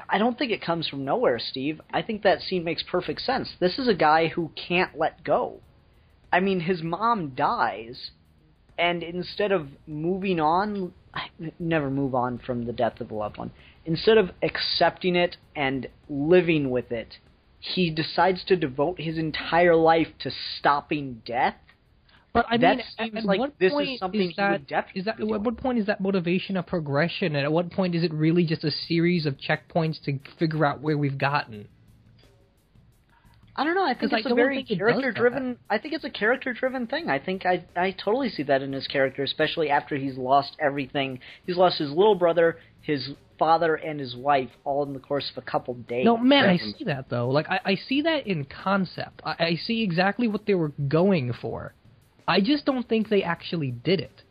I don't think it comes from nowhere, Steve. I think that scene makes perfect sense. This is a guy who can't let go. I mean, his mom dies, and instead of moving on, never move on from the death of a loved one. Instead of accepting it and living with it, he decides to devote his entire life to stopping death. But I that mean, seems at like what this point is something is that? At what point is that motivation a progression, and at what point is it really just a series of checkpoints to figure out where we've gotten? I don't know. I think it's a very character-driven. I think it's a character-driven thing. I think I totally see that in his character, especially after he's lost everything. He's lost his little brother, his father, and his wife all in the course of a couple days. No, man, I see that though. Like I see that in concept. I see exactly what they were going for. I just don't think they actually did it.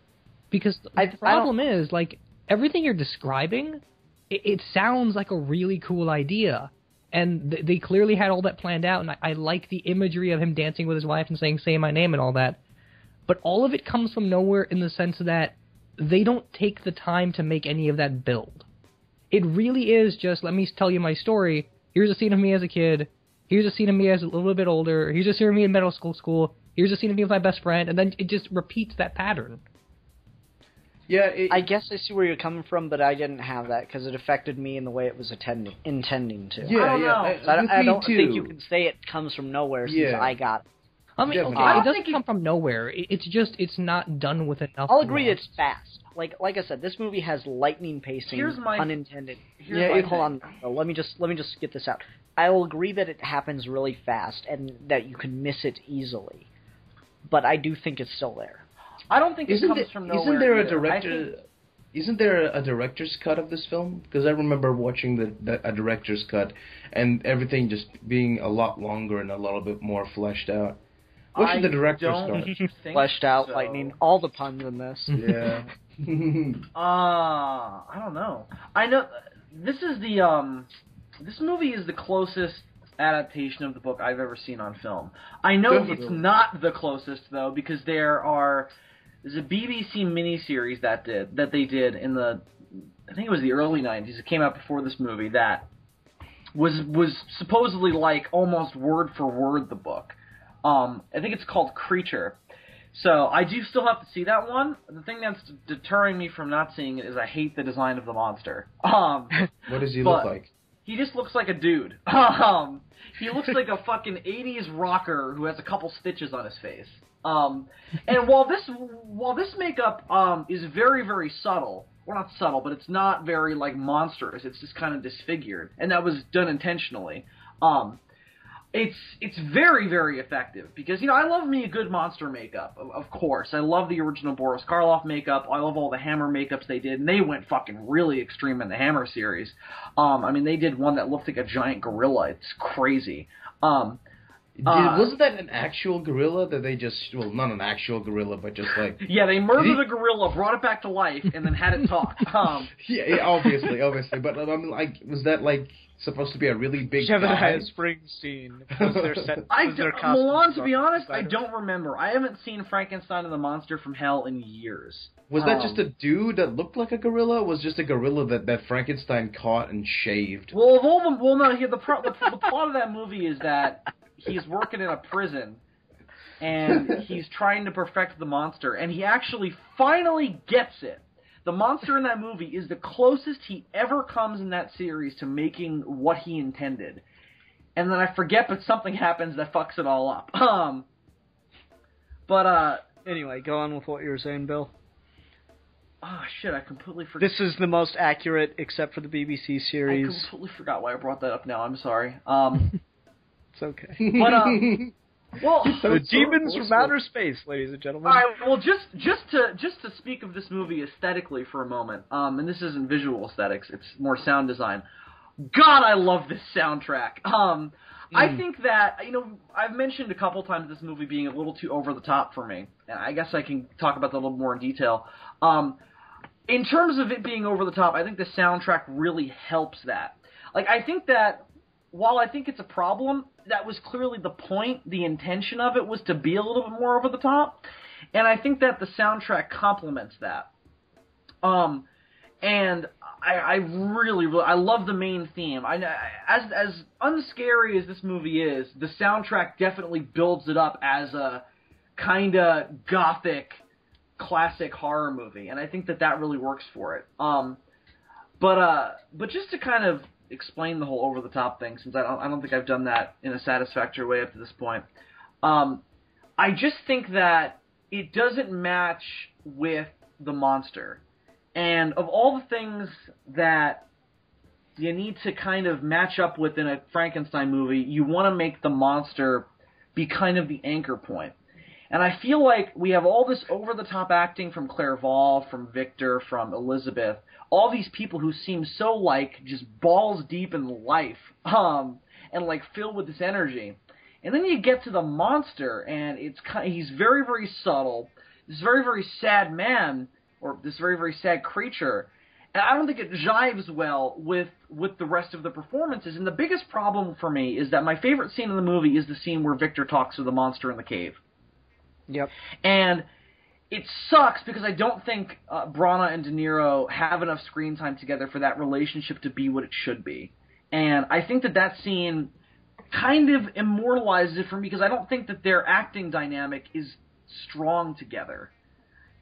Because the problem is, like, everything you're describing, it sounds like a really cool idea. And they clearly had all that planned out, and I like the imagery of him dancing with his wife and saying, "Say my name," and all that. But all of it comes from nowhere in the sense that they don't take the time to make any of that build. It really is just, let me tell you my story. Here's a scene of me as a kid. Here's a scene of me as a little bit older. Here's a scene of me in middle school. Here's a scene of me with my best friend, and then it just repeats that pattern. Yeah, I guess I see where you're coming from, but I didn't have that because it affected me in the way it was intending to. Yeah, I don't think you can say it comes from nowhere since I got it. I mean, okay, it doesn't come from nowhere. It's not done with enough. I'll agree it's fast. Like I said, this movie has lightning pacing, unintended. Hold on. Let me just get this out. I will agree that it happens really fast and that you can miss it easily, but I do think it's still there. I don't think it comes from nowhere. Isn't there a director's cut of this film? Because I remember watching a director's cut, and everything just being a lot longer and a little bit more fleshed out. What's the director's cut? Fleshed out, lightning, all the puns in this. Yeah. I don't know. I know this is the this movie is the closest adaptation of the book I've ever seen on film. I know it's not the closest though, because there's a BBC miniseries that they did in I think it was the early 90s. It came out before this movie that was supposedly like almost word for word the book. I think it's called Creature. So I do still have to see that one. The thing that's deterring me from not seeing it is I hate the design of the monster. What does he look like? He just looks like a dude. He looks like a fucking 80s rocker who has a couple stitches on his face. And while this makeup is very, very subtle, well, not subtle, but it's not very like monstrous. It's just kind of disfigured, and that was done intentionally. It's very, very effective because, I love me a good monster makeup, of course. I love the original Boris Karloff makeup. I love all the Hammer makeups they did, and they went fucking really extreme in the Hammer series. They did one that looked like a giant gorilla. It's crazy. Wasn't that an actual gorilla that they just... Well, not an actual gorilla, but just like... Yeah, they murdered a gorilla, brought it back to life, and then had it talk. Yeah, obviously. But I mean, like, was that, like, supposed to be a really big guy? Jebediah Springsteen. Milan, to be honest, I don't remember. I haven't seen Frankenstein and the Monster from Hell in years. Was that just a dude that looked like a gorilla? Or was just a gorilla that Frankenstein caught and shaved? Well, of all them... Well, no, the plot of that movie is that he's working in a prison, and he's trying to perfect the monster, and he actually finally gets it. The monster in that movie is the closest he ever comes in that series to making what he intended. And then I forget, but something happens that fucks it all up. Anyway, go on with what you were saying, Bill. Oh, shit, I completely forgot. This is the most accurate, except for the BBC series. I completely forgot why I brought that up now. I'm sorry. It's okay. But, well, the demons from outer space, ladies and gentlemen. All right, well, just to speak of this movie aesthetically for a moment, and this isn't visual aesthetics, it's more sound design. God, I love this soundtrack. I think that, I've mentioned a couple times this movie being a little too over the top for me, and I guess I can talk about that a little more in detail. In terms of it being over the top, I think the soundtrack really helps that. Like, I think that while I think it's a problem, that was clearly the point. The intention of it was to be a little bit more over the top, and I think that the soundtrack complements that. And I really I love the main theme. As unscary as this movie is, the soundtrack definitely builds it up as a kind of gothic classic horror movie, and I think that really works for it. But just to kind of explain the whole over-the-top thing, since I don't think I've done that in a satisfactory way up to this point. I just think that it doesn't match with the monster. And of all the things that you need to kind of match up with in a Frankenstein movie, you want to make the monster be kind of the anchor point. And I feel like we have all this over-the-top acting from Clairval, from Victor, from Elizabeth, all these people who seem so, like, just balls deep in life, and, like, filled with this energy. And then you get to the monster, and he's very, very subtle, this very, very sad man, or this very, very sad creature, and I don't think it jives well with the rest of the performances. And the biggest problem for me is that my favorite scene in the movie is the scene where Victor talks to the monster in the cave. Yep. And it sucks because I don't think Branagh and De Niro have enough screen time together for that relationship to be what it should be. And I think that scene kind of immortalizes it for me because I don't think that their acting dynamic is strong together.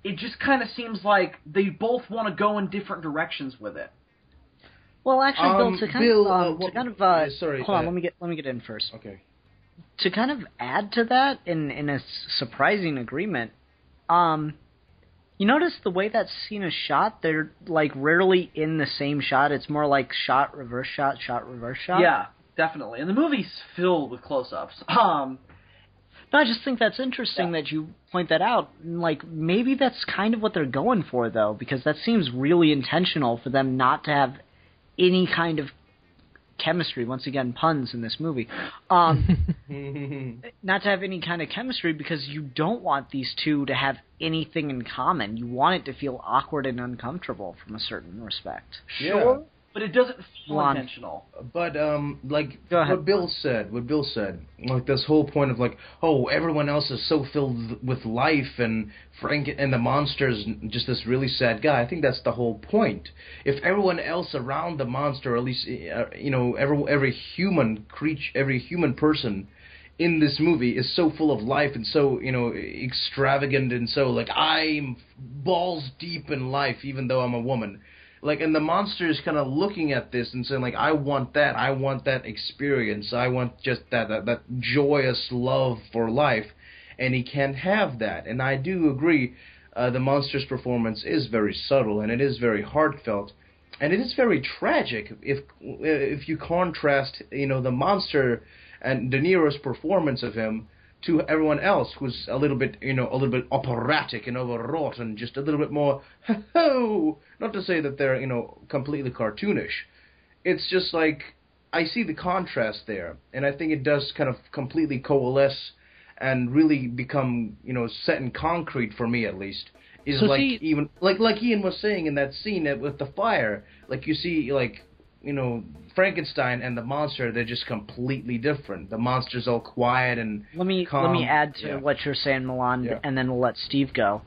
It just kind of seems like they both want to go in different directions with it. Well, actually, Bill, sorry. Hold on, let me get in first. Okay. To kind of add to that, in a surprising agreement, you notice the way that scene is shot? They're, like, rarely in the same shot. It's more like shot, reverse shot, reverse shot. Yeah, definitely. And the movie's filled with close-ups. No, I just think that's interesting that you point that out. Like, maybe that's kind of what they're going for, though, because that seems really intentional for them not to have any kind of chemistry. Once again, puns in this movie. Not to have any kind of chemistry because you don't want these two to have anything in common. You want it to feel awkward and uncomfortable from a certain respect. Sure, but it doesn't feel intentional. But like what Bill said, like this whole point of like, oh, everyone else is so filled with life, and Frank and the monster's just this really sad guy. I think that's the whole point. If everyone else around the monster, or at least every human creature, every human person in this movie is so full of life and so extravagant and so like I'm balls deep in life, even though I'm a woman. Like, and the monster is kind of looking at this and saying, like, I want that experience. I want just that joyous love for life. And he can't have that. And I do agree, the monster's performance is very subtle, and it is very heartfelt. And it is very tragic if you contrast, the monster and De Niro's performance of him to everyone else who's a little bit operatic and overwrought and just a little bit more, not to say that they're, completely cartoonish. It's just like, I see the contrast there, and I think it does kind of completely coalesce and really become, set in concrete for me at least. Is so even like Ian was saying in that scene with the fire, like you see, like, Frankenstein and the monster, they're just completely different. The monster's all quiet and calm. Let me add to what you're saying, Milan, and then we'll let Steve go.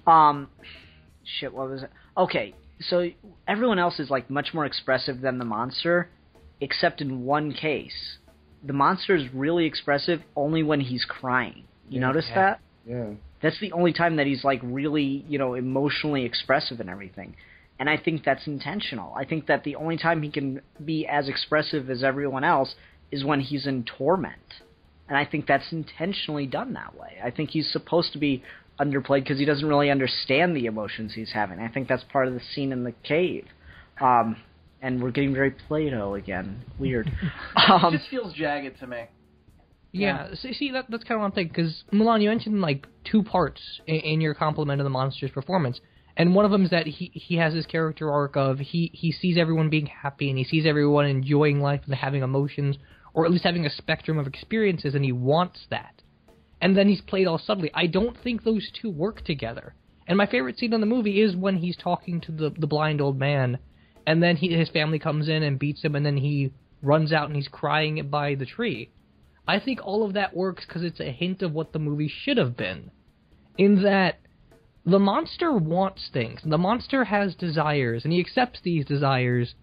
What was it? Okay, so everyone else is like much more expressive than the monster, except in one case. The monster is really expressive only when he's crying. You notice that? Yeah. That's the only time that he's like really, emotionally expressive and everything. And I think that's intentional. I think that the only time he can be as expressive as everyone else is when he's in torment. And I think that's intentionally done that way. I think he's supposed to be underplayed because he doesn't really understand the emotions he's having. I think that's part of the scene in the cave. And we're getting very Plato again. Weird. It just feels jagged to me. Yeah, see that's kind of one thing, because, Milan, you mentioned, like, two parts in your compliment of the monster's performance. And one of them is that he has this character arc of he sees everyone being happy and he sees everyone enjoying life and having emotions, or at least having a spectrum of experiences, and he wants that. And then he's played all subtly. I don't think those two work together. And my favorite scene in the movie is when he's talking to the blind old man, and then his family comes in and beats him, and then he runs out and he's crying by the tree. I think all of that works because it's a hint of what the movie should have been, in that the monster wants things. The monster has desires, and he accepts these desires,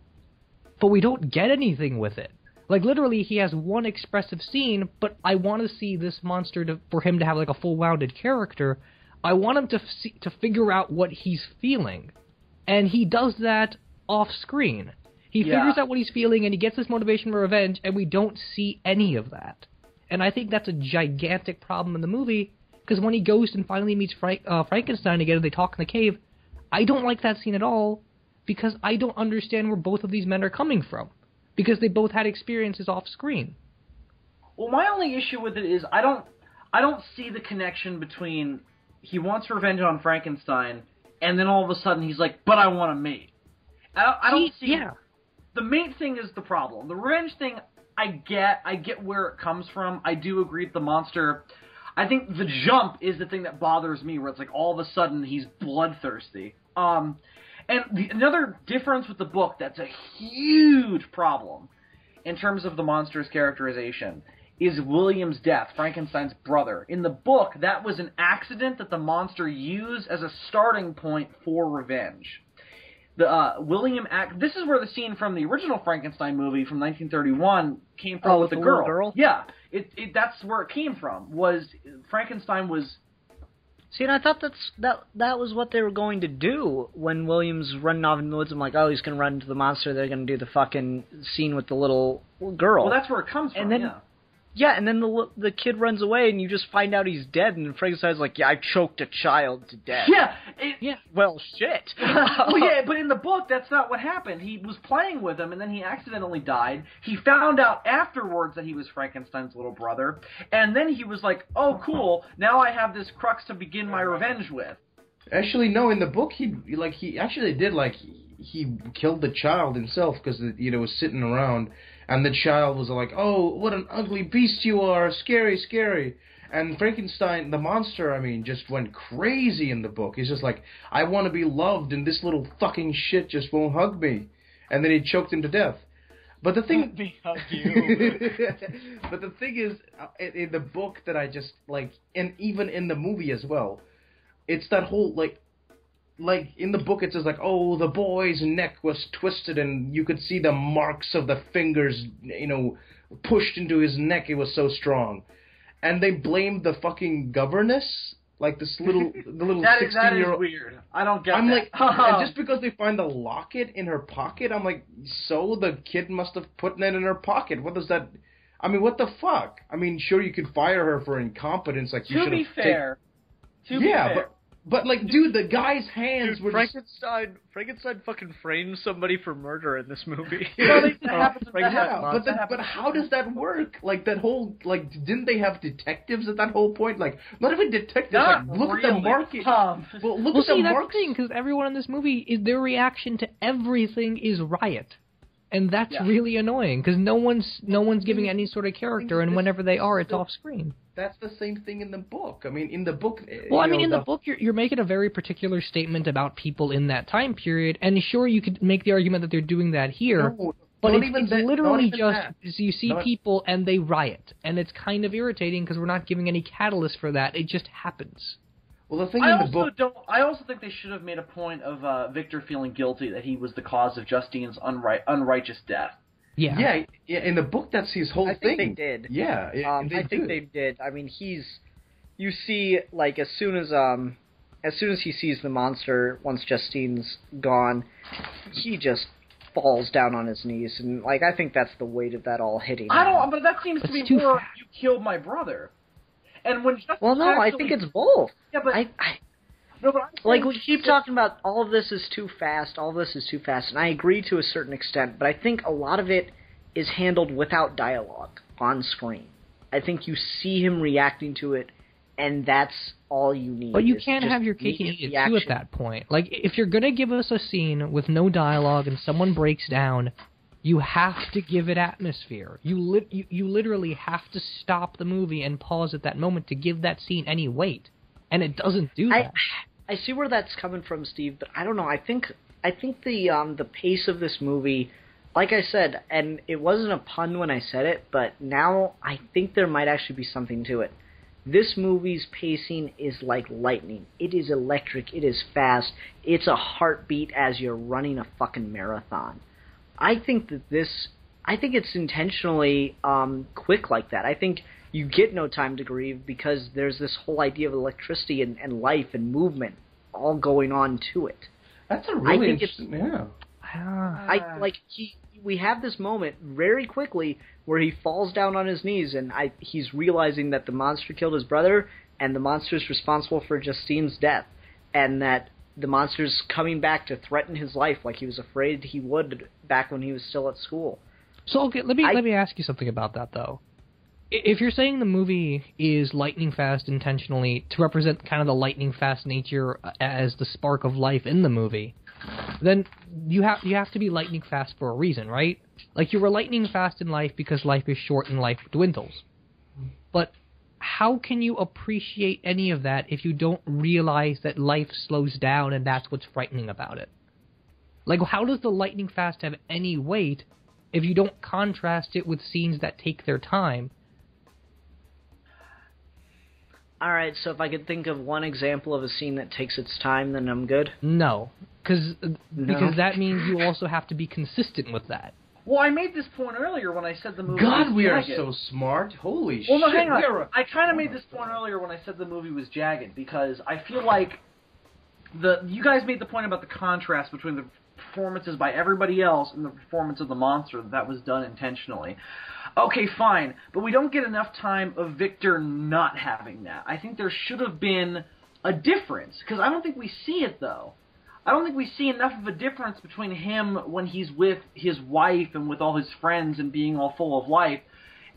but we don't get anything with it. Like, literally, he has one expressive scene, but I want to see this monster for him to have, like, a full-rounded character. I want him to figure out what he's feeling. And he does that off-screen. He figures out what he's feeling, and he gets this motivation for revenge, and we don't see any of that. And I think that's a gigantic problem in the movie, Because when he goes and finally meets Frankenstein again and they talk in the cave, I don't like that scene at all because I don't understand where both of these men are coming from. Because they both had experiences off screen. Well, my only issue with it is I don't see the connection between he wants revenge on Frankenstein and then all of a sudden he's like, but I want a mate. I don't see... Yeah. The mate thing is the problem. The revenge thing, I get where it comes from. I do agree with the monster. I think the jump is the thing that bothers me, where it's like all of a sudden he's bloodthirsty. And another difference with the book that's a huge problem in terms of the monster's characterization is William's death, Frankenstein's brother. In the book, that was an accident that the monster used as a starting point for revenge. This is where the scene from the original Frankenstein movie from 1931 came from with the girl. Yeah, that's where it came from. Was Frankenstein was... See, and I thought that was what they were going to do when William's running off in the woods. I'm like, oh, he's going to run into the monster. They're going to do the fucking scene with the little girl. Well, that's where it comes from, and then, yeah. Yeah, and then the kid runs away, and you just find out he's dead, and Frankenstein's like, yeah, I choked a child to death. Yeah. Well, shit. Well, yeah, but in the book, that's not what happened. He was playing with him, and then he accidentally died. He found out afterwards that he was Frankenstein's little brother, and then he was like, oh, cool, now I have this crux to begin my revenge with. Actually, no, in the book, he actually did, he killed the child himself, because, was sitting around, and the child was like, oh, what an ugly beast you are, scary, scary. And Frankenstein, the monster, just went crazy in the book. He's just like, I want to be loved, and this little fucking shit just won't hug me. And then he choked him to death. But the thing... Let me hug you. But the thing is, in the book that I just, and even in the movie as well, it's that whole, in the book it says, oh, the boy's neck was twisted and you could see the marks of the fingers, pushed into his neck. It was so strong. And they blamed the fucking governess, the little 16-year-old. That is weird. I don't get that. I'm like, and just because they find the locket in her pocket, I'm like, so the kid must have put that in her pocket. What does that... what the fuck? Sure, you could fire her for incompetence. To be fair. But dude, the guy's hands dude, were Frankenstein fucking framed somebody for murder in this movie. But how does that work? That whole, didn't they have detectives at that whole point? Not even detectives, look at the market. Well, see, that's the thing, because everyone in this movie, their reaction to everything is riot. And that's really annoying, because no one's giving any sort of character, and whenever they are, it's off screen. That's the same thing in the book. In the book... Well, in the book, you're making a very particular statement about people in that time period, and sure, you could make the argument that they're doing that here, but it's literally just you see people and they riot, and it's kind of irritating because we're not giving any catalyst for that. It just happens. Well, the thing I also think they should have made a point of Victor feeling guilty that he was the cause of Justine's unrighteous death. Yeah. In the book, that's his whole thing. I think they did. Yeah, I think they did. You see, as soon as he sees the monster, once Justine's gone, he just falls down on his knees, and I think that's the weight of that all hitting. But that seems to be more you killed my brother. And when I think it's both. Yeah, but we keep talking about all of this is too fast, and I agree to a certain extent, but I think a lot of it is handled without dialogue on screen. I think you see him reacting to it, and that's all you need. But you can't have your cake and eat it too at that point. If you're going to give us a scene with no dialogue and someone breaks down, you have to give it atmosphere. You literally have to stop the movie and pause at that moment to give that scene any weight. And it doesn't do that. I see where that's coming from, Steve, but I don't know. I think the pace of this movie, like I said, and it wasn't a pun when I said it, but now I think there might actually be something to it. This movie's pacing is like lightning. It is electric. It is fast. It's a heartbeat as you're running a fucking marathon. I think it's intentionally quick like that. I think you get no time to grieve because there's this whole idea of electricity and life and movement all going on to it. That's a really interesting... We have this moment very quickly where he falls down on his knees and he's realizing that the monster killed his brother, and the monster's responsible for Justine's death, and that the monster's coming back to threaten his life like he was afraid he would back when he was still at school. So, okay, let me ask you something about that, though. If you're saying the movie is lightning fast intentionally to represent kind of the lightning fast nature as the spark of life in the movie, then you have to be lightning fast for a reason, right? Like, you were lightning fast in life because life is short and life dwindles. But how can you appreciate any of that if you don't realize that life slows down and that's what's frightening about it? Like, how does the lightning fast have any weight if you don't contrast it with scenes that take their time? Alright, so if I could think of one example of a scene that takes its time, then I'm good? No. Because that means you also have to be consistent with that. Well, I made this point earlier when I said the movie God, was we are jagged. so smart. Holy Well, no, shit. hang on. I kind of made this point earlier when I said the movie was jagged, because I feel like you guys made the point about the contrast between the performances by everybody else and the performance of the monster, that was done intentionally. Okay, fine, but we don't get enough time of Victor not having that. I think there should have been a difference, because I don't think we see it, though. I don't think we see enough of a difference between him when he's with his wife and with all his friends and being all full of life,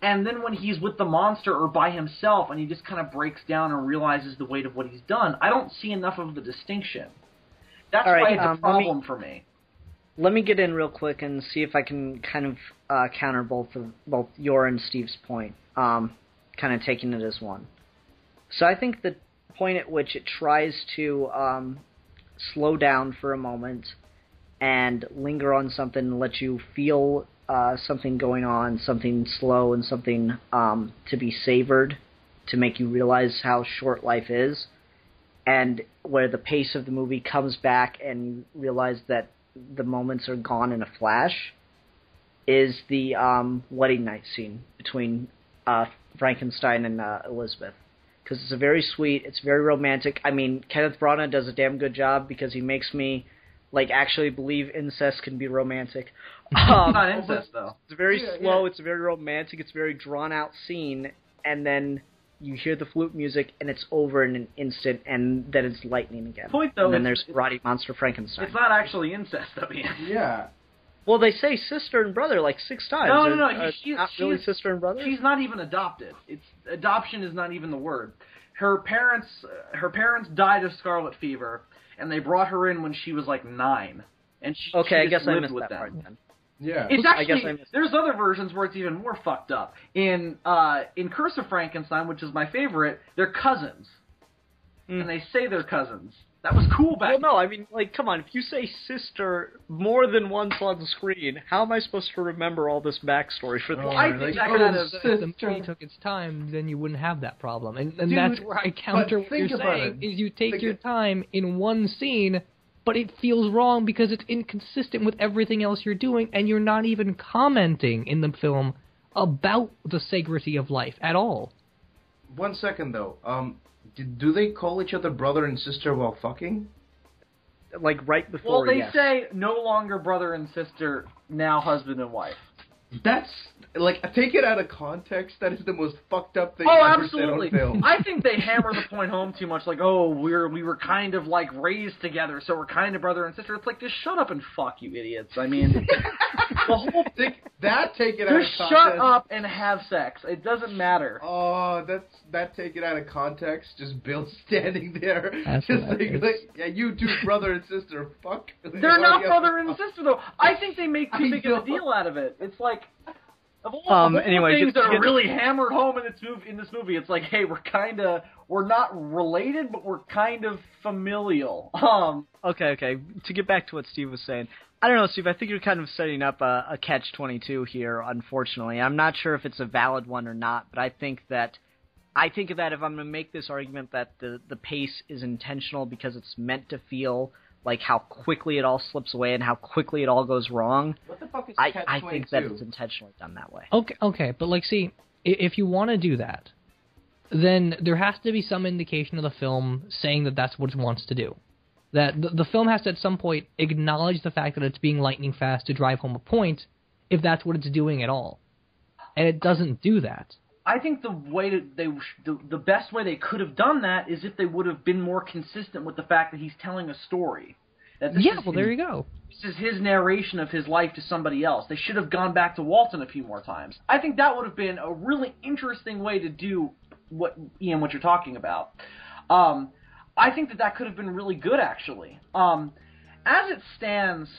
and then when he's with the monster or by himself and he just kind of breaks down and realizes the weight of what he's done. I don't see enough of the distinction. That's All right, why it's a problem for me. Let me get in real quick and see if I can kind of counter both your and Steve's point, kind of taking it as one. So I think the point at which it tries to slow down for a moment and linger on something and let you feel something going on, something slow and something to be savored, to make you realize how short life is, and where the pace of the movie comes back and you realize that the moments are gone in a flash, is the wedding night scene between Frankenstein and Elizabeth. Because it's very sweet, it's very romantic. I mean, Kenneth Branagh does a damn good job because he makes me actually believe incest can be romantic. Not incest, though. It's very slow, it's very romantic, it's a very drawn-out scene, and then you hear the flute music, and it's over in an instant, and then it's lightning again. Point, though, and then there's Roddy Monster Frankenstein. It's not actually incest, though, Ian. Yeah. Well, they say sister and brother 6 times. No. Not really sister and brother? She's not even adopted. Adoption is not even the word. Her parents died of scarlet fever, and they brought her in when she was 9. And she I guess I lived missed with that them. part then. Yeah. It's I guess I actually, missed there's other versions where it's even more fucked up. In Curse of Frankenstein, which is my favorite, they're cousins. And they say they're cousins. That was cool back then. Well, no, I mean, come on. If you say sister more than once on the screen, how am I supposed to remember all this backstory for the I think that kind of... If the movie took its time, then you wouldn't have that problem. And Dude, that's where I counter what you're saying, is you take your time in one scene, but it feels wrong because it's inconsistent with everything else you're doing, and you're not even commenting in the film about the sanctity of life at all. 1 second, though. Do they call each other brother and sister while fucking? Right before, Well, they yes. say no longer brother and sister, now husband and wife. That's, take it out of context, that is the most fucked up thing Oh, I've ever said absolutely. on film. I think they hammer the point home too much, we were kind of raised together, so we're kind of brother and sister. It's just shut up and fuck, you idiots. I mean, the whole thing. Take it out of Just context. shut up and have sex. It doesn't matter. Oh, take it out of context. Just Bill standing there. That's just hilarious. yeah, you two brother and sister, fuck. They're not brother and sister, though. I think they make too big of a deal out of it. It's of all the things that are really hammered home in this movie, it's hey, we're not related, but we're kind of familial. Okay. To get back to what Steve was saying, I don't know, Steve, I think you're kind of setting up a catch-22 here, unfortunately. I'm not sure if it's a valid one or not, but I think that if I'm going to make this argument that the pace is intentional because it's meant to feel how quickly it all slips away and how quickly it all goes wrong, What the fuck is I think that it's intentionally done that way. Okay, but see, if you want to do that, then there has to be some indication of the film saying that that's what it wants to do. That the film has to at some point acknowledge the fact that it's being lightning fast to drive home a point, if that's what it's doing at all. And it doesn't do that. I think the way that the best way they could have done that is if they would have been more consistent with the fact that he's telling a story. There you go. This is his narration of his life to somebody else. They should have gone back to Walton a few more times. I think that would have been a really interesting way to do what you're talking about. I think that could have been really good, actually. As it stands,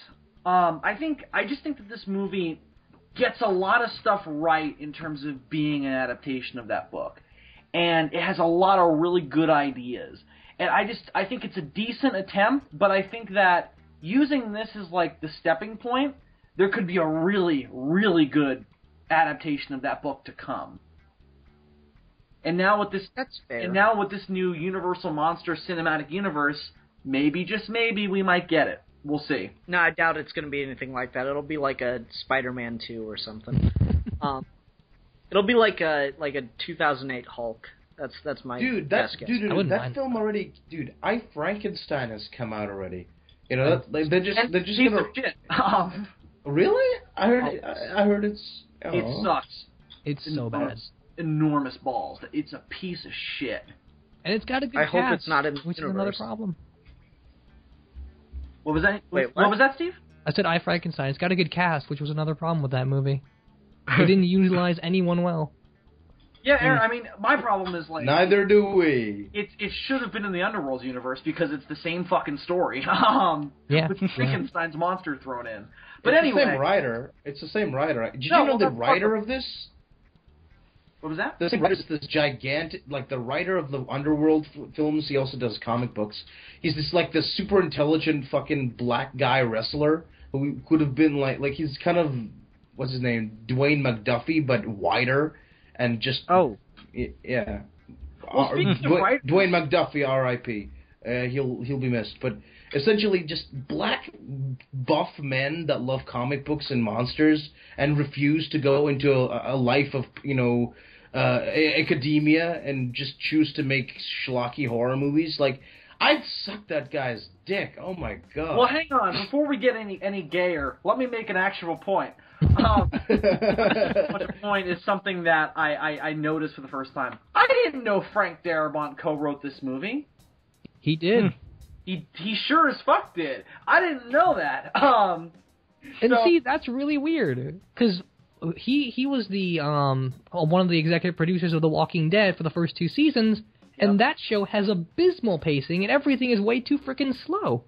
I just think that this movie gets a lot of stuff right in terms of being an adaptation of that book. And it has a lot of really good ideas. And I think it's a decent attempt, but I think that using this as like the stepping point, there could be a really, really good adaptation of that book to come. And now with this, That's fair. And now with this new Universal Monster Cinematic Universe, maybe, just maybe, we might get it. We'll see. No, I doubt it's going to be anything like that. It'll be like a Spider-Man 2 or something. It'll be like a 2008 Hulk. That's my best guess. That film already, I Frankenstein has come out already. You know, they're just gonna. Shit. Really? I heard it's. Oh. It sucks. It's so bad. Enormous balls. It's a piece of shit. And it's got a good I cast, hope it's not in the which universe. is another problem. What was that? Wait, what was that, Steve? I said I Frankenstein. It's got a good cast, which was another problem with that movie. They didn't utilize anyone well. Yeah, Aaron, I mean, my problem is like... Neither do we. It should have been in the Underworld universe because it's the same fucking story. With Frankenstein's monster thrown in. But it's anyway... the same writer. It's the same writer. Did you know the writer of this? What was that? The same writer is this gigantic... Like, the writer of the Underworld films, he also does comic books. He's this super intelligent fucking black guy wrestler who could have been like he's kind of... What's his name? Dwayne McDuffie, but wider. And just yeah. Well, Dwayne McDuffie, R.I.P. He'll be missed. But essentially, just black buff men that love comic books and monsters and refuse to go into a life of academia and just choose to make schlocky horror movies. Like, I'd suck that guy's dick. Oh my god. Well, hang on. Before we get any gayer, let me make an actual point. The point is something that I noticed for the first time. I didn't know Frank Darabont co-wrote this movie. He did. He sure as fuck did. I didn't know that. See, that's really weird because he was the one of the executive producers of The Walking Dead for the first 2 seasons, and that show has abysmal pacing, and everything is way too freaking slow.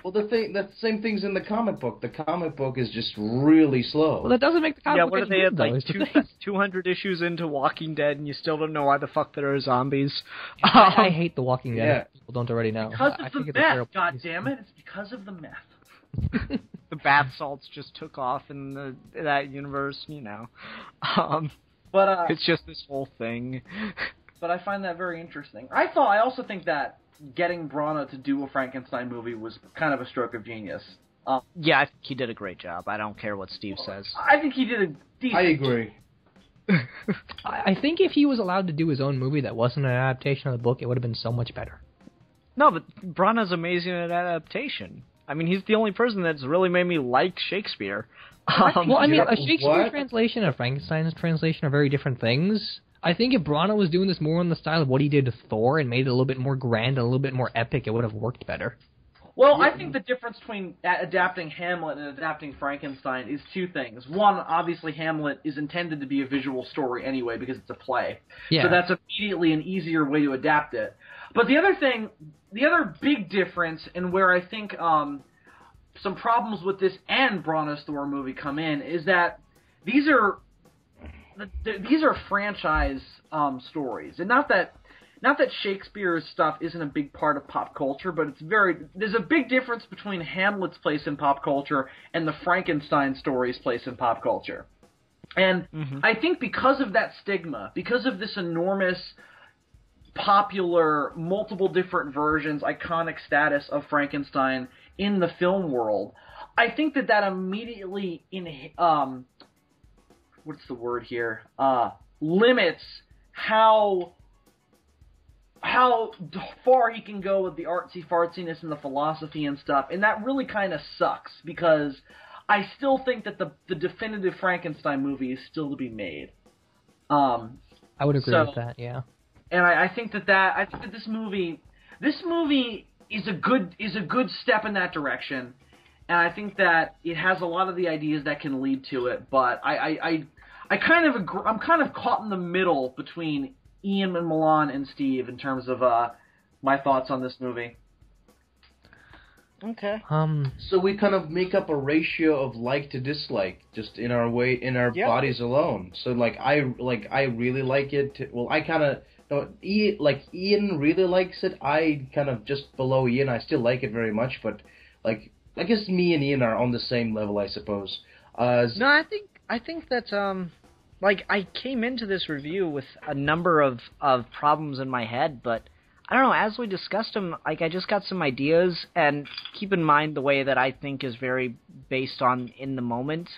Well, the same thing's in the comic book. The comic book is just really slow. Well, that doesn't make the comic book what if they had good, like 200 issues into Walking Dead and you still don't know why the fuck there are zombies? I hate The Walking Dead. Yeah. People don't already know. Because of the meth, God damn it! It's because of the meth. The bath salts just took off in that universe, you know. But it's just this whole thing. But I find that very interesting. I also think that getting Brana to do a Frankenstein movie was kind of a stroke of genius. Yeah, I think he did a great job. I don't care what Steve says. I think he did a decent... I agree. I think if he was allowed to do his own movie that wasn't an adaptation of the book, it would have been so much better. No, but Brana's amazing at adaptation. I mean, he's the only person that's really made me like Shakespeare. Well, I mean, a Shakespeare translation and a Frankenstein's translation are very different things. I think if Brana was doing this more in the style of what he did to Thor and made it a little bit more grand and a little bit more epic, it would have worked better. Well, I think the difference between adapting Hamlet and adapting Frankenstein is 2 things. One, obviously Hamlet is intended to be a visual story anyway because it's a play. Yeah. So that's immediately an easier way to adapt it. But the other big difference, and where I think some problems with this and Brana's Thor movie come in, is that these are franchise stories, and not that Shakespeare's stuff isn't a big part of pop culture, but there's a big difference between Hamlet's place in pop culture and the Frankenstein story's place in pop culture. And I think because of that stigma, because of this enormous popular, multiple different versions, iconic status of Frankenstein in the film world, I think that immediately what's the word here? Limits how far he can go with the artsy fartsiness and the philosophy and stuff, and that really kind of sucks because I still think that the definitive Frankenstein movie is still to be made. I would agree with that. Yeah. And I think that this movie is a good step in that direction, and I think that it has a lot of the ideas that can lead to it. But I'm kind of caught in the middle between Ian and Milan and Steve in terms of my thoughts on this movie. Okay. So we kind of make up a ratio of like to dislike, just in our bodies alone. So I really like it. Well, I kind of Ian really likes it. I kind of just below Ian. I still like it very much, but I guess me and Ian are on the same level, I suppose. No, I think that I came into this review with a number of problems in my head, but I don't know, as we discussed them, I just got some ideas, and keep in mind the way that I think is very based on in the moment,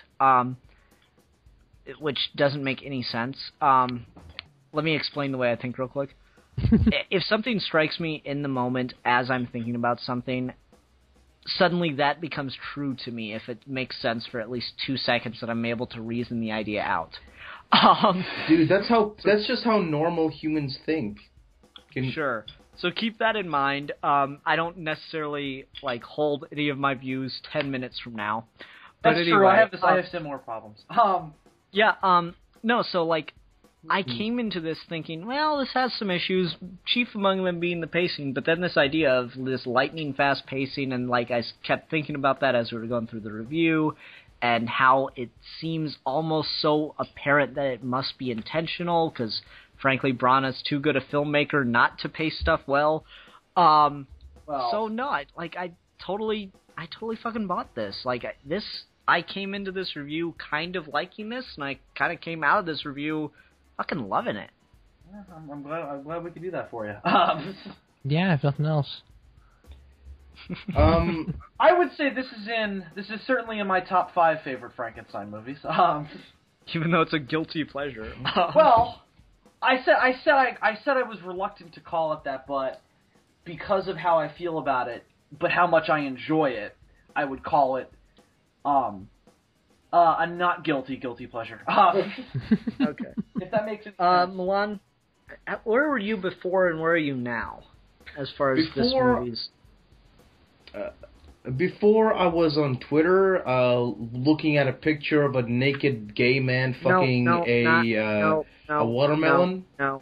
which doesn't make any sense. Let me explain the way I think real quick. If something strikes me in the moment as I'm thinking about something, suddenly that becomes true to me if it makes sense for at least 2 seconds that I'm able to reason the idea out. Dude, that's just how normal humans think. Sure. So keep that in mind. I don't necessarily hold any of my views 10 minutes from now. But That's anyway, true. I have similar problems. No. So I came into this thinking, well, this has some issues. Chief among them being the pacing, but then this idea of this lightning fast pacing, and I kept thinking about that as we were going through the review, and how it seems almost so apparent that it must be intentional because, frankly, Branagh's too good a filmmaker not to pace stuff well. So no, I totally fucking bought this. I came into this review kind of liking this, and I kind of came out of this review fucking loving it. Yeah, I'm glad we could do that for you. Yeah, if nothing else. I would say this is certainly in my top 5 favorite Frankenstein movies. Even though it's a guilty pleasure. Well, I said I was reluctant to call it that, but because of how I feel about it, but how much I enjoy it, I would call it a not guilty pleasure. Okay. If that makes sense. Milan, where were you before and where are you now, as far as this movie's? Before I was on Twitter, looking at a picture of a naked gay man fucking a watermelon. No.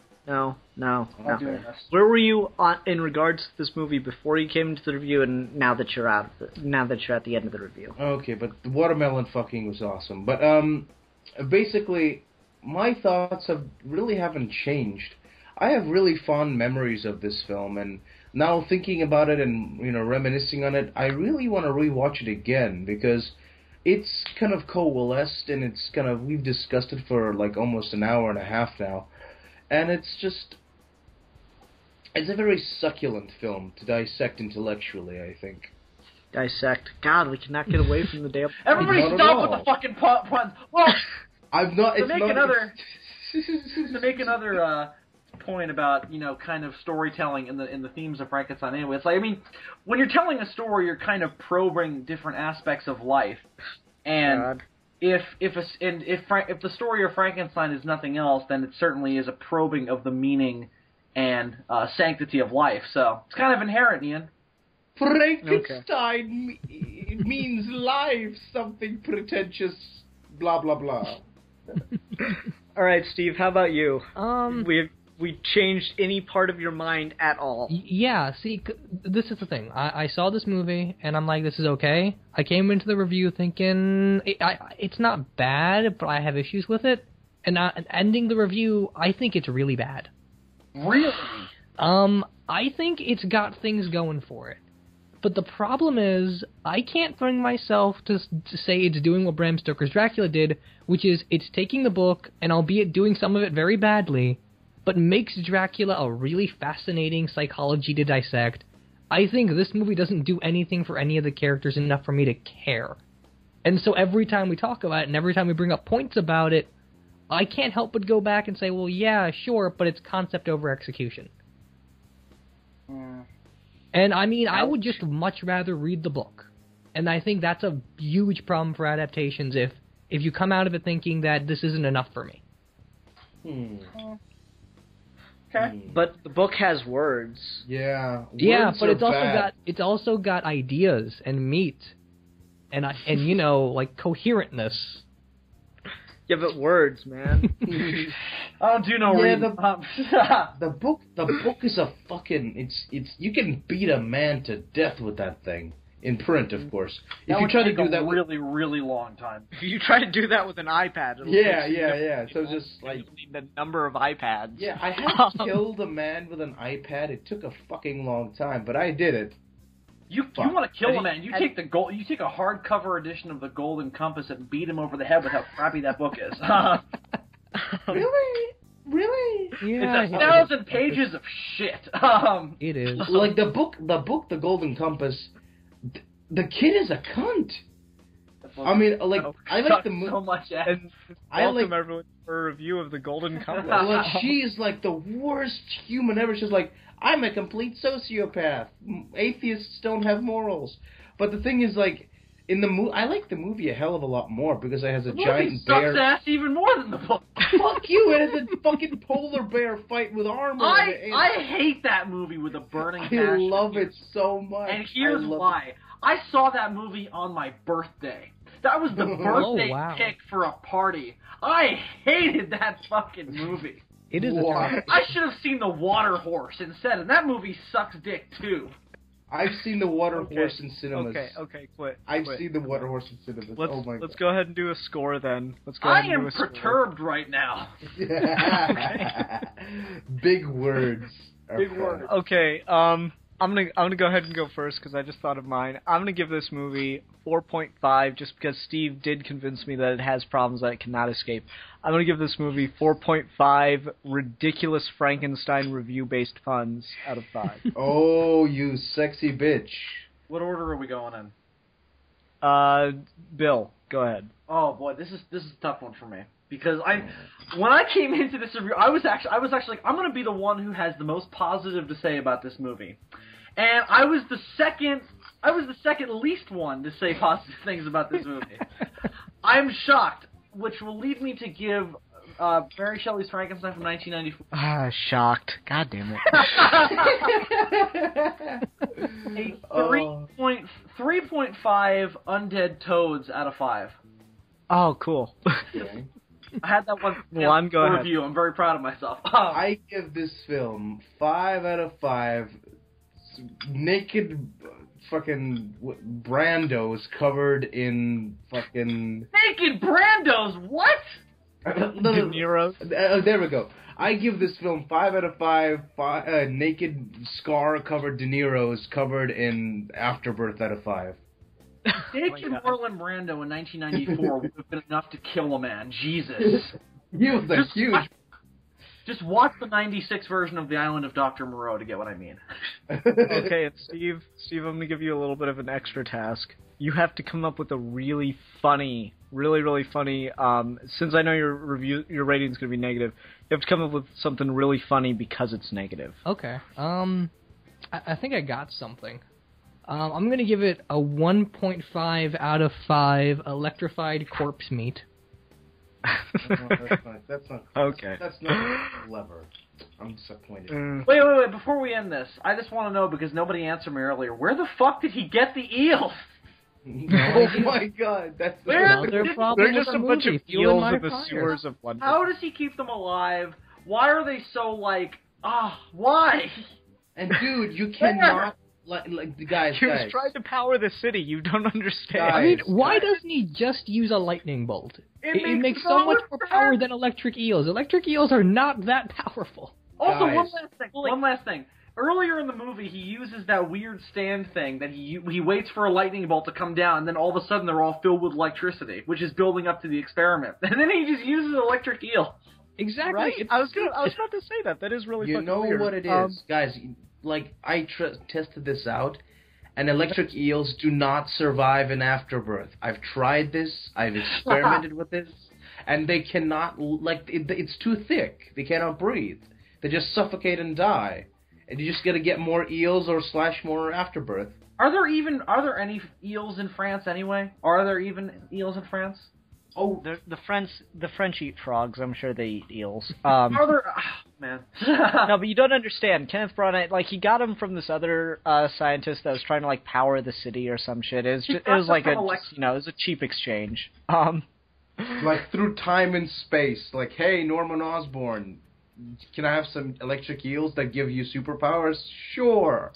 Where were you in regards to this movie before you came into the review, and now that you're at the end of the review? Okay, but the watermelon fucking was awesome. But basically, my thoughts haven't changed. I have really fond memories of this film, and now thinking about it and reminiscing on it, I really want to rewatch it again because it's kind of coalesced and we've discussed it for almost an hour and a half now, and it's a very succulent film to dissect intellectually, I think. Dissect? God, we cannot get away from the damn. Everybody stop with the fucking puns. Well, I'm not. To make another point about kind of storytelling in the themes of Frankenstein. Anyway, it's when you're telling a story, you're kind of probing different aspects of life, and if the story of Frankenstein is nothing else, then it certainly is a probing of the meaning and sanctity of life. So it's kind of inherent, Ian. Frankenstein means life, something pretentious, blah blah blah. All right, Steve, how about you? We changed any part of your mind at all? Yeah, see, this is the thing. I saw this movie, and I'm like, this is okay. I came into the review thinking, it's not bad, but I have issues with it. And ending the review, I think it's really bad. Really? I think it's got things going for it. But the problem is, I can't bring myself to say it's doing what Bram Stoker's Dracula did, which is it's taking the book, and albeit doing some of it very badly, but makes Dracula a really fascinating psychology to dissect. I think this movie doesn't do anything for any of the characters enough for me to care. And so every time we talk about it, and every time we bring up points about it, I can't help but go back and say, well, yeah, sure, but it's concept over execution. And, I would just much rather read the book. And I think that's a huge problem for adaptations if you come out of it thinking that this isn't enough for me. Okay. But the book has words. Yeah. Yeah, words but are it's bad. also got ideas and meat, and you know, like coherentness. Yeah, but words, man. I don't do no Yeah, reading. The book is a fucking. It's you can beat a man to death with that thing in print, of course. That If you would try to take do a that with really, really long time. If you try to do that with an iPad, it'll Yeah, take yeah. So just like you'll need the number of iPads. yeah, I had killed a man with an iPad. It took a fucking long time, but I did it. You Fuck. want to kill a man? You take a hardcover edition of the Golden Compass and beat him over the head with how crappy that book is. Really? Yeah, It's 1,000 pages of shit. it is. Like the book, The Golden Compass. The kid is a cunt. I mean, like I like the movie. so much ass. And I welcome like- everyone for a review of the Golden Compass. Like she's like the worst human ever. She's like, I'm a complete sociopath. Atheists don't have morals. But the thing is, like, in the movie, I like the movie a hell of a lot more because it has a The movie giant sucks bear. ass even more than the book. Fuck you! It has a fucking polar bear fight with armor. I hate that movie with a burning I passion. love it so much. And here's I love why. I saw that movie on my birthday. That was the birthday wow. pick for a party. I hated that fucking movie. It is. Why? I should have seen The Water Horse instead, and that movie sucks dick too. I've seen the water Okay. horse in cinemas. Okay, quit. I've quit. seen the water horse in cinemas. Let's Oh my let's god. go ahead and do a score then. Let's go I ahead and do am a score. perturbed right now. Big words. are Big fun. words. Okay, I'm gonna go ahead and go first because I just thought of mine. I'm gonna give this movie 4.5 just because Steve did convince me that it has problems that it cannot escape. I'm gonna give this movie 4.5 ridiculous Frankenstein review-based puns out of 5. Oh, you sexy bitch. What order are we going in? Bill, go ahead. Oh boy, this is a tough one for me because when I came into this review, I was actually like, I'm gonna be the one who has the most positive to say about this movie, and I was the second least one to say positive things about this movie. I'm shocked, which will lead me to give Mary Shelley's Frankenstein from 1994 Shocked. God damn it. a 3.5 undead toads out of 5. Oh, cool. Okay. I had that one Juan, go ahead. review. I'm very proud of myself. I give this film 5 out of 5 naked fucking brandos covered in fucking... Naked Brandos, what? De Niro. There we go. I give this film 5 out of 5 naked scar-covered De Niro's covered in Afterbirth out of 5. Naked Marlon Brando in 1994 would have been enough to kill a man. Jesus. He was a huge... Just watch the 96 version of The Island of Dr. Moreau to get what I mean. Okay, and Steve, I'm going to give you a little bit of an extra task. You have to come up with a really funny, really funny, since I know your rating's going to be negative, you have to come up with something really funny because it's negative. Okay. I think I got something. I'm going to give it a 1.5 out of 5 electrified corpse meat. That's not Okay. That's not clever. I'm disappointed. Wait. Before we end this, I just want to know, because nobody answered me earlier, where the fuck did he get the eel? Oh my god, that's Where- Another problem They're with just the a bunch movie, of fueling eels my in the fire. sewers of London. How does he keep them alive? Why are they so why? And dude, you cannot like the guys. He was trying to power the city. You don't understand. Guys. I mean, why doesn't he just use a lightning bolt? It makes so much more power than electric eels. Electric eels are not that powerful. Also, Guys. one last thing. Earlier in the movie, he uses that weird stand thing that he waits for a lightning bolt to come down, and then all of a sudden they're all filled with electricity, which is building up to the experiment. And then he just uses an electric eel. Exactly. Right? I was about to say that. That is really You fucking know weird. what it is, guys? Like I tested this out, and electric eels do not survive in afterbirth. I've tried this. I've experimented with this, and they cannot. It's too thick. They cannot breathe. They just suffocate and die. And you just got to get more eels or / more afterbirth. Are there any eels in France anyway? Are there even eels in France? Oh, The French eat frogs. I'm sure they eat eels. Are there? Man. No, but you don't understand. Kenneth Branagh, like, he got him from this other scientist that was trying to, like, power the city or some shit. It was like it was a cheap exchange. Like through time and space. Like, hey, Norman Osborn, can I have some electric eels that give you superpowers? Sure.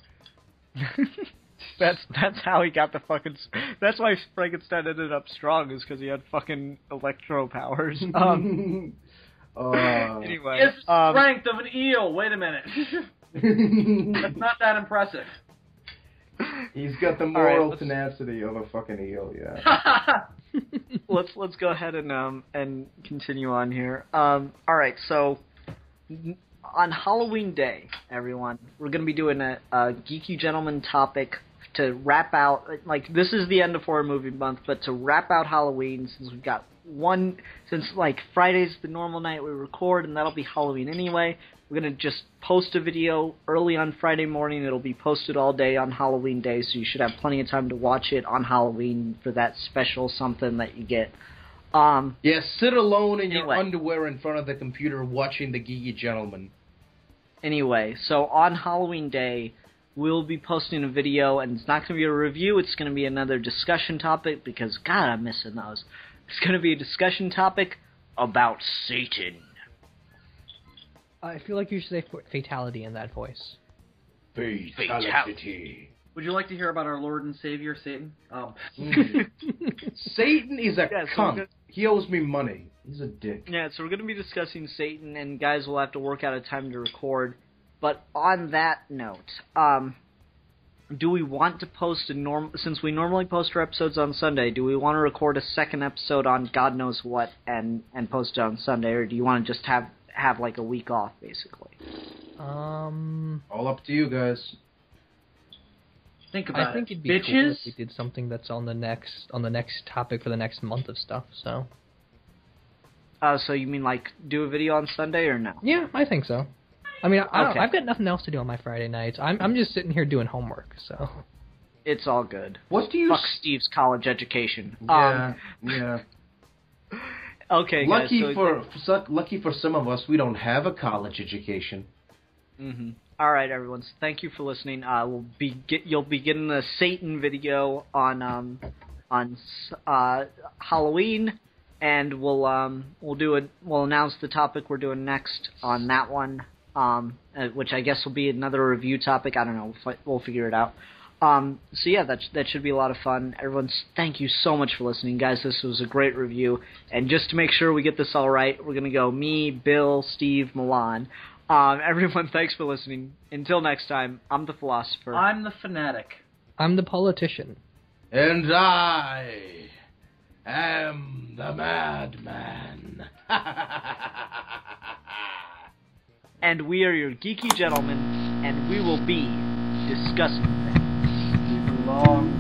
That's how he got the fucking. That's why Frankenstein ended up strong, is because he had fucking electro powers. Anyway, It's the strength of an eel. Wait a minute. That's not that impressive. He's got the moral tenacity of a fucking eel. Yeah. Let's go ahead and continue on here. All right, so on Halloween Day, everyone, we're going to be doing a Geeky Gentleman topic to wrap out. Like, this is the end of horror movie month, but to wrap out Halloween, since we've got like Friday's the normal night we record, and that'll be Halloween anyway. We're going to just post a video early on Friday morning. It'll be posted all day on Halloween Day, so you should have plenty of time to watch it on Halloween for that special something that you get. Yeah, sit alone in your underwear in front of the computer watching the Geeky Gentleman. Anyway, so on Halloween Day, we'll be posting a video, and it's not going to be a review, it's going to be another discussion topic, because, God, I'm missing those. It's going to be a discussion topic about Satan. I feel like you should say fatality in that voice. Fatality. Would you like to hear about our Lord and Savior, Satan? Satan is a cunt. He owes me money. He's a dick. Yeah, so we're going to be discussing Satan, and guys will have to work out a time to record. But on that note, do we want to post since we normally post our episodes on Sunday, do we want to record a second episode on God knows what and post it on Sunday, or do you want to just have like a week off, basically? All up to you guys. Think about it. I think it'd be Bitches. cool if we did something that's on the next topic for the next month of stuff. So. So you mean like do a video on Sunday or no? Yeah, I think so. I mean, Okay. I've got nothing else to do on my Friday nights. I'm just sitting here doing homework. So. It's all good. What do you? Fuck Steve's college education. Yeah. Okay, guys. Lucky for some of us, we don't have a college education. Mm-hmm. All right, everyone. So thank you for listening. You'll be getting the Satan video on Halloween, and we'll announce the topic we're doing next on that one, which I guess will be another review topic. I don't know. We'll figure it out. So yeah, that should be a lot of fun. Everyone, thank you so much for listening, guys. This was a great review. And just to make sure we get this all right, we're going to go me, Bill, Steve, Milan. Everyone, thanks for listening. Until next time, I'm the philosopher. I'm the fanatic. I'm the politician. And I am the madman. And we are your geeky gentlemen, and we will be discussing things. Long